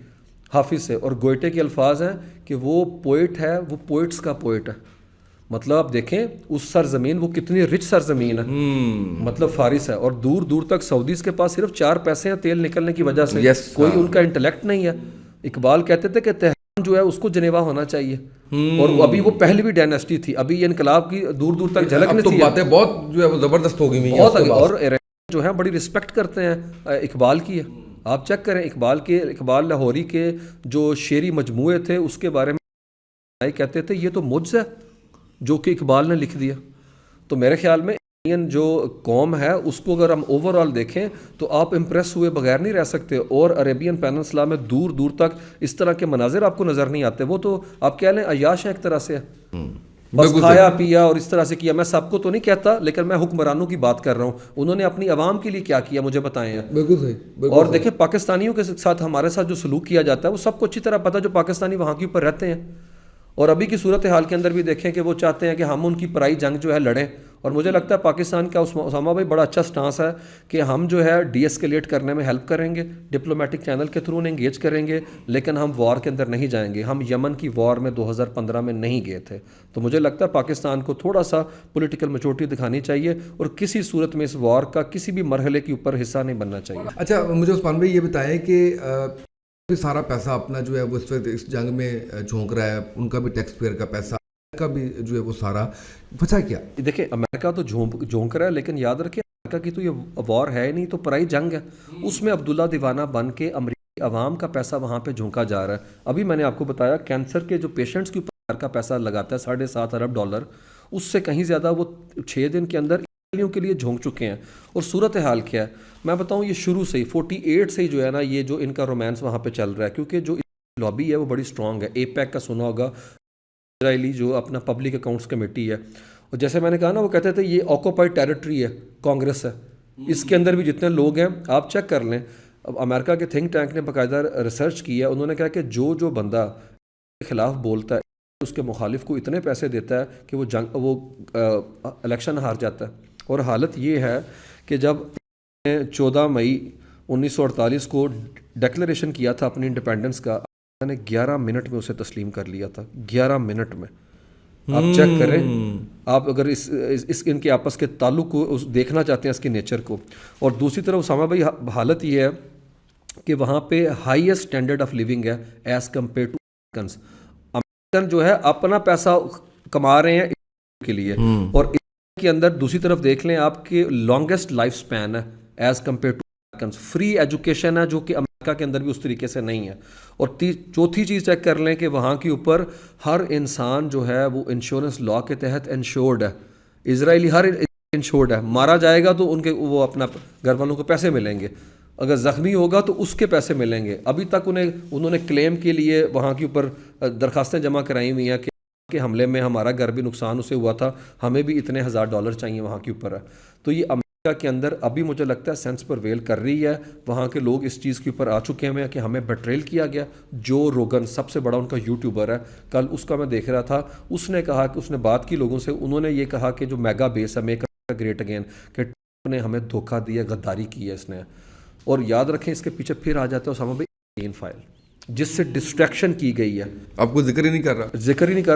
S2: حافظ سے. اور گوئٹے کے الفاظ ہیں کہ وہ پوئٹ ہے, وہ پوئٹس کا پوئٹ ہے. مطلب آپ دیکھیں اس سرزمین وہ کتنی رچ سرزمین ہے, مطلب فارس ہے, اور دور دور تک سعودیز کے پاس صرف 4 پیسے ہیں تیل نکلنے کی وجہ سے, کوئی ان کا انٹلیکٹ نہیں ہے. اقبال کہتے تھے کہ تہران جو ہے اس کو جنیوا ہونا چاہیے, اور ابھی وہ پہلوی ڈائنیسٹی تھی, ابھی یہ انقلاب کی دور دور تک جھلک نہیں تھی.
S1: باتیں بہت جو ہے وہ زبردست ہو گئی
S2: بہت, اور جو ہے بڑی رسپیکٹ کرتے ہیں اقبال کی ہے. آپ چیک کریں اقبال لاہوری کے جو شعری مجموعے تھے اس کے بارے میں کہتے تھے یہ تو معجزہ ہے جو کہ اقبال نے لکھ دیا. تو میرے خیال میں انڈین جو قوم ہے اس کو اگر ہم اوور آل دیکھیں تو آپ امپریس ہوئے بغیر نہیں رہ سکتے. اور عربین پیننسلا میں دور دور تک اس طرح کے مناظر آپ کو نظر نہیں آتے. وہ تو آپ کہہ لیں عیاش ہے ایک طرح سے, بس کھایا پیا اور اس طرح سے کیا. میں سب کو تو نہیں کہتا لیکن میں حکمرانوں کی بات کر رہا ہوں, انہوں نے اپنی عوام کے لیے کیا کیا مجھے بتائیں.
S1: بالکل صحیح.
S2: اور دیکھیں پاکستانیوں کے ساتھ ہمارے ساتھ جو سلوک کیا جاتا ہے وہ سب کو اچھی طرح پتہ, جو پاکستانی وہاں کے اوپر رہتے ہیں. اور ابھی کی صورتحال کے اندر بھی دیکھیں کہ وہ چاہتے ہیں کہ ہم ان کی پرائی جنگ جو ہے لڑیں. اور مجھے لگتا ہے پاکستان کا اسامہ بھائی بڑا اچھا سٹانس ہے کہ ہم جو ہے ڈی ایسکیلیٹ کرنے میں ہیلپ کریں گے, ڈپلومیٹک چینل کے تھرو انگیج کریں گے, لیکن ہم وار کے اندر نہیں جائیں گے. ہم یمن کی وار میں 2015 میں نہیں گئے تھے. تو مجھے لگتا ہے پاکستان کو تھوڑا سا پولیٹیکل میچورٹی دکھانی چایے اور کسی صورت میں اس وار کا کسی بھی مرحلے کے اوپر حصہ نہیں بننا چاہیے.
S1: اچھا مجھے عثمان بھائی یہ بتائیں کہ سارا پیسہ اپنا جو ہے وہ اس وقت اس جنگ میں جھونک رہا ہے, ان کا بھی ٹیکس پیئر کا پیسہ کا بھی جو ہے وہ سارا بچا کیا.
S2: دیکھیں امریکہ تو جھونک رہا ہے, لیکن یاد رکھیں امریکہ کی تو یہ وار ہے نہیں, تو پرائی جنگ ہے. اس میں عبداللہ دیوانہ بن کے امریکی عوام کا پیسہ وہاں پہ جھونکا جا رہا ہے. ابھی میں نے آپ کو بتایا کینسر کے جو پیشنٹس کے اوپر کا پیسہ لگاتا ہے $7.5 ارب, اس سے کہیں زیادہ وہ 6 دن کے اندر کے لیے جھونک چکے ہیں. اور صورتحال کیا ہے میں بتاؤں, یہ شروع سے ہی 48 سے ہی جو ہے نا یہ جو ان کا رومانس وہاں پہ چل رہا ہے, کیونکہ جو لابی ہے وہ بڑی سٹرونگ ہے. اے پیک کا سنا ہوگا, اسرائیلی جو اپنا پبلک اکاؤنٹس کمیٹی ہے, اور جیسے میں نے کہا نا وہ کہتے تھے یہ آکوپائڈ ٹیریٹری ہے, کانگریس ہے, اس کے اندر بھی جتنے لوگ ہیں آپ چیک کر لیں. اب امریکہ کے تھنک ٹینک نے باقاعدہ ریسرچ کی ہے, انہوں نے کہا کہ جو بندہ کے خلاف بولتا ہے اس کے مخالف کو اتنے پیسے دیتا ہے کہ وہ الیکشن ہار جاتا ہے. اور حالت یہ ہے کہ جب 14 مئی 1948 کو ڈکلیریشن کیا تھا اپنی انڈیپینڈنس کا, میں نے 11 منٹ میں اسے تسلیم کر لیا تھا. 11 منٹ میں آپ چیک کریں, آپ اگر اس ان کے آپس کے تعلق کو دیکھنا چاہتے ہیں اس کی نیچر کو. اور دوسری طرف اسامہ بھائی حالت یہ ہے کہ وہاں پہ ہائیسٹ اسٹینڈرڈ آف لیونگ ہے as compare to Americans. American جو ہے اپنا پیسہ کما رہے ہیں کے لیے, اور کے اندر دوسری طرف دیکھ لیں آپ کے لانگسٹ لائف سپین ہے as compare to Americans. Free education ہے جو کہ امریکہ کے اندر بھی اس طریقے سے نہیں ہے. اور چوتھی چیز چیک کر لیں کہ وہاں کے اوپر ہر انسان جو ہے وہ انشورنس لا کے تحت انشورڈ ہے. اسرائیلی ہر انشورڈ ہے, مارا جائے گا تو ان کے وہ اپنا گھر والوں کو پیسے ملیں گے, اگر زخمی ہوگا تو اس کے پیسے ملیں گے. ابھی تک انہوں نے کلیم کے لیے وہاں کے اوپر درخواستیں جمع کرائی ہوئی ہیں کہ حملے میں ہمارا گھر بھی نقصان اسے ہوا تھا, ہمیں بھی اتنے $1000 چاہیے وہاں کے اوپر ہے. تو یہ امریکہ کے اندر ابھی مجھے لگتا ہے سینس پر ویل کر رہی ہے, وہاں کے لوگ اس چیز کے اوپر آ چکے ہیں کہ ہمیں بیٹریل کیا گیا. جو روگن سب سے بڑا ان کا یوٹیوبر ہے, کل اس کا میں دیکھ رہا تھا, اس نے کہا کہ اس نے بات کی لوگوں سے, انہوں نے یہ کہا کہ جو میگا بیس ہے میک گریٹ اگین, کہ نے ہمیں دھوکہ دیا, غداری کی ہے اس نے. اور یاد رکھیں اس کے پیچھے پھر آ جاتا ہے اسامہ بھائی فائل جس سے ڈسٹریکشن کی گئی ہے.
S1: آپ کو ذکر ہی نہیں کر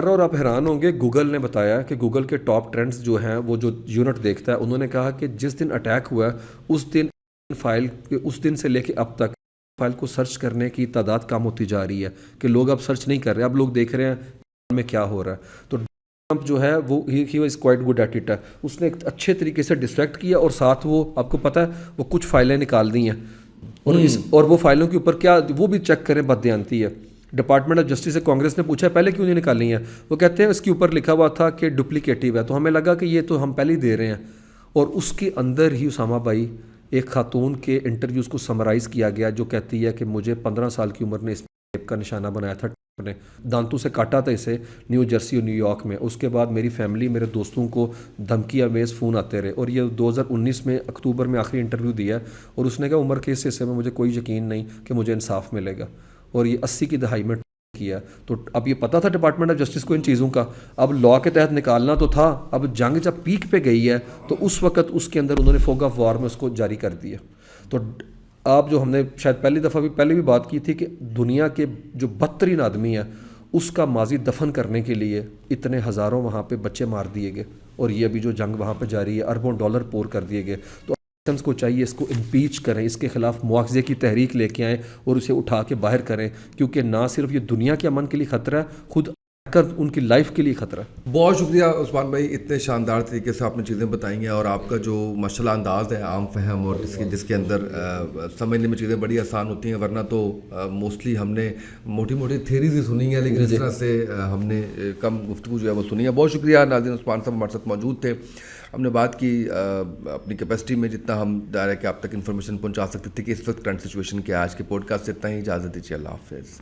S1: رہا. اور آپ حیران ہوں گے, گوگل نے بتایا کہ گوگل کے ٹاپ ٹرینڈز جو ہیں وہ جو یونٹ دیکھتا ہے, انہوں نے کہا کہ جس دن اٹیک ہوا ہے اس دن فائل اس دن سے لے کے اب تک
S2: فائل کو سرچ کرنے کی تعداد کم ہوتی جا رہی ہے کہ لوگ اب سرچ نہیں کر رہے, اب لوگ دیکھ رہے ہیں میں کیا ہو رہا ہے. تو ٹرمپ جو ہے وہ he was quite good at it, اس نے ایک اچھے طریقے سے ڈسٹریکٹ کیا, اور ساتھ وہ آپ کو پتہ ہے وہ کچھ فائلیں نکال دی ہیں, اور وہ فائلوں کے اوپر کیا وہ بھی چیک کریں بددیانتی ہے. ڈپارٹمنٹ آف جسٹس سے کانگریس نے پوچھا پہلے کیوں نہیں نکالی ہیں, وہ کہتے ہیں اس کے اوپر لکھا ہوا تھا کہ ڈپلیکیٹیو ہے, تو ہمیں لگا کہ یہ تو ہم پہلے ہی دے رہے ہیں. اور اس کے اندر ہی اسامہ بھائی ایک خاتون کے انٹرویوز کو سمرائز کیا گیا جو کہتی ہے کہ مجھے 15 سال کی عمر نے اس ٹیپ کا نشانہ بنایا تھا, نے دانتوں سے کاٹا تھا اسے نیو جرسی اور نیو یارک میں. اس کے بعد میری فیملی میرے دوستوں کو دھمکی آمیز فون آتے رہے, اور یہ 2019 میں اکتوبر میں آخری انٹرویو دیا, اور اس نے کہا عمر کے اس حصے میں مجھے کوئی یقین نہیں کہ مجھے انصاف ملے گا, اور یہ 80 کی دہائی میں کیا. تو اب یہ پتہ تھا ڈپارٹمنٹ آف جسٹس کو ان چیزوں کا, اب لا کے تحت نکالنا تو تھا. اب جنگ جب پیک پہ گئی ہے تو اس وقت اس کے اندر انہوں نے فوگ آف وار میں اس کو جاری کر دیا. تو آپ جو ہم نے شاید پہلے بھی بات کی تھی کہ دنیا کے جو بدترین آدمی ہے اس کا ماضی دفن کرنے کے لیے اتنے ہزاروں وہاں پہ بچے مار دیے گئے, اور یہ ابھی جو جنگ وہاں پہ جاری ہے اربوں ڈالر پور کر دیے گئے. تو کو چاہیے اس کو امپیچ کریں, اس کے خلاف مواخذے کی تحریک لے کے آئیں اور اسے اٹھا کے باہر کریں, کیونکہ نہ صرف یہ دنیا کے امن کے لیے خطرہ ہے, خود ان کی لائف کے لیے خطرہ ہے.
S1: بہت شکریہ عثمان بھائی, اتنے شاندار طریقے سے آپ نے چیزیں بتائی ہیں, اور آپ کا جو ماشاءاللہ انداز ہے عام فہم, اور جس کے اندر سمجھنے میں چیزیں بڑی آسان ہوتی ہیں, ورنہ تو موسٹلی ہم نے موٹی موٹی تھیریز ہی سنی ہیں, لیکن اس طرح سے ہم نے کم گفتگو جو ہے وہ سنی ہے. بہت شکریہ. ناظرین, عثمان صاحب ہمارے ساتھ موجود تھے, ہم نے بات کی اپنی کیپیسٹی میں جتنا ہم دائرہ کہ آپ تک انفارمیشن پہنچا سکتے تھے کہ اس وقت کرنٹ سچویشن کیا. آج کے پوڈ کاسٹ سے اتنا ہی, اجازت دیجیے, اللہ حافظ.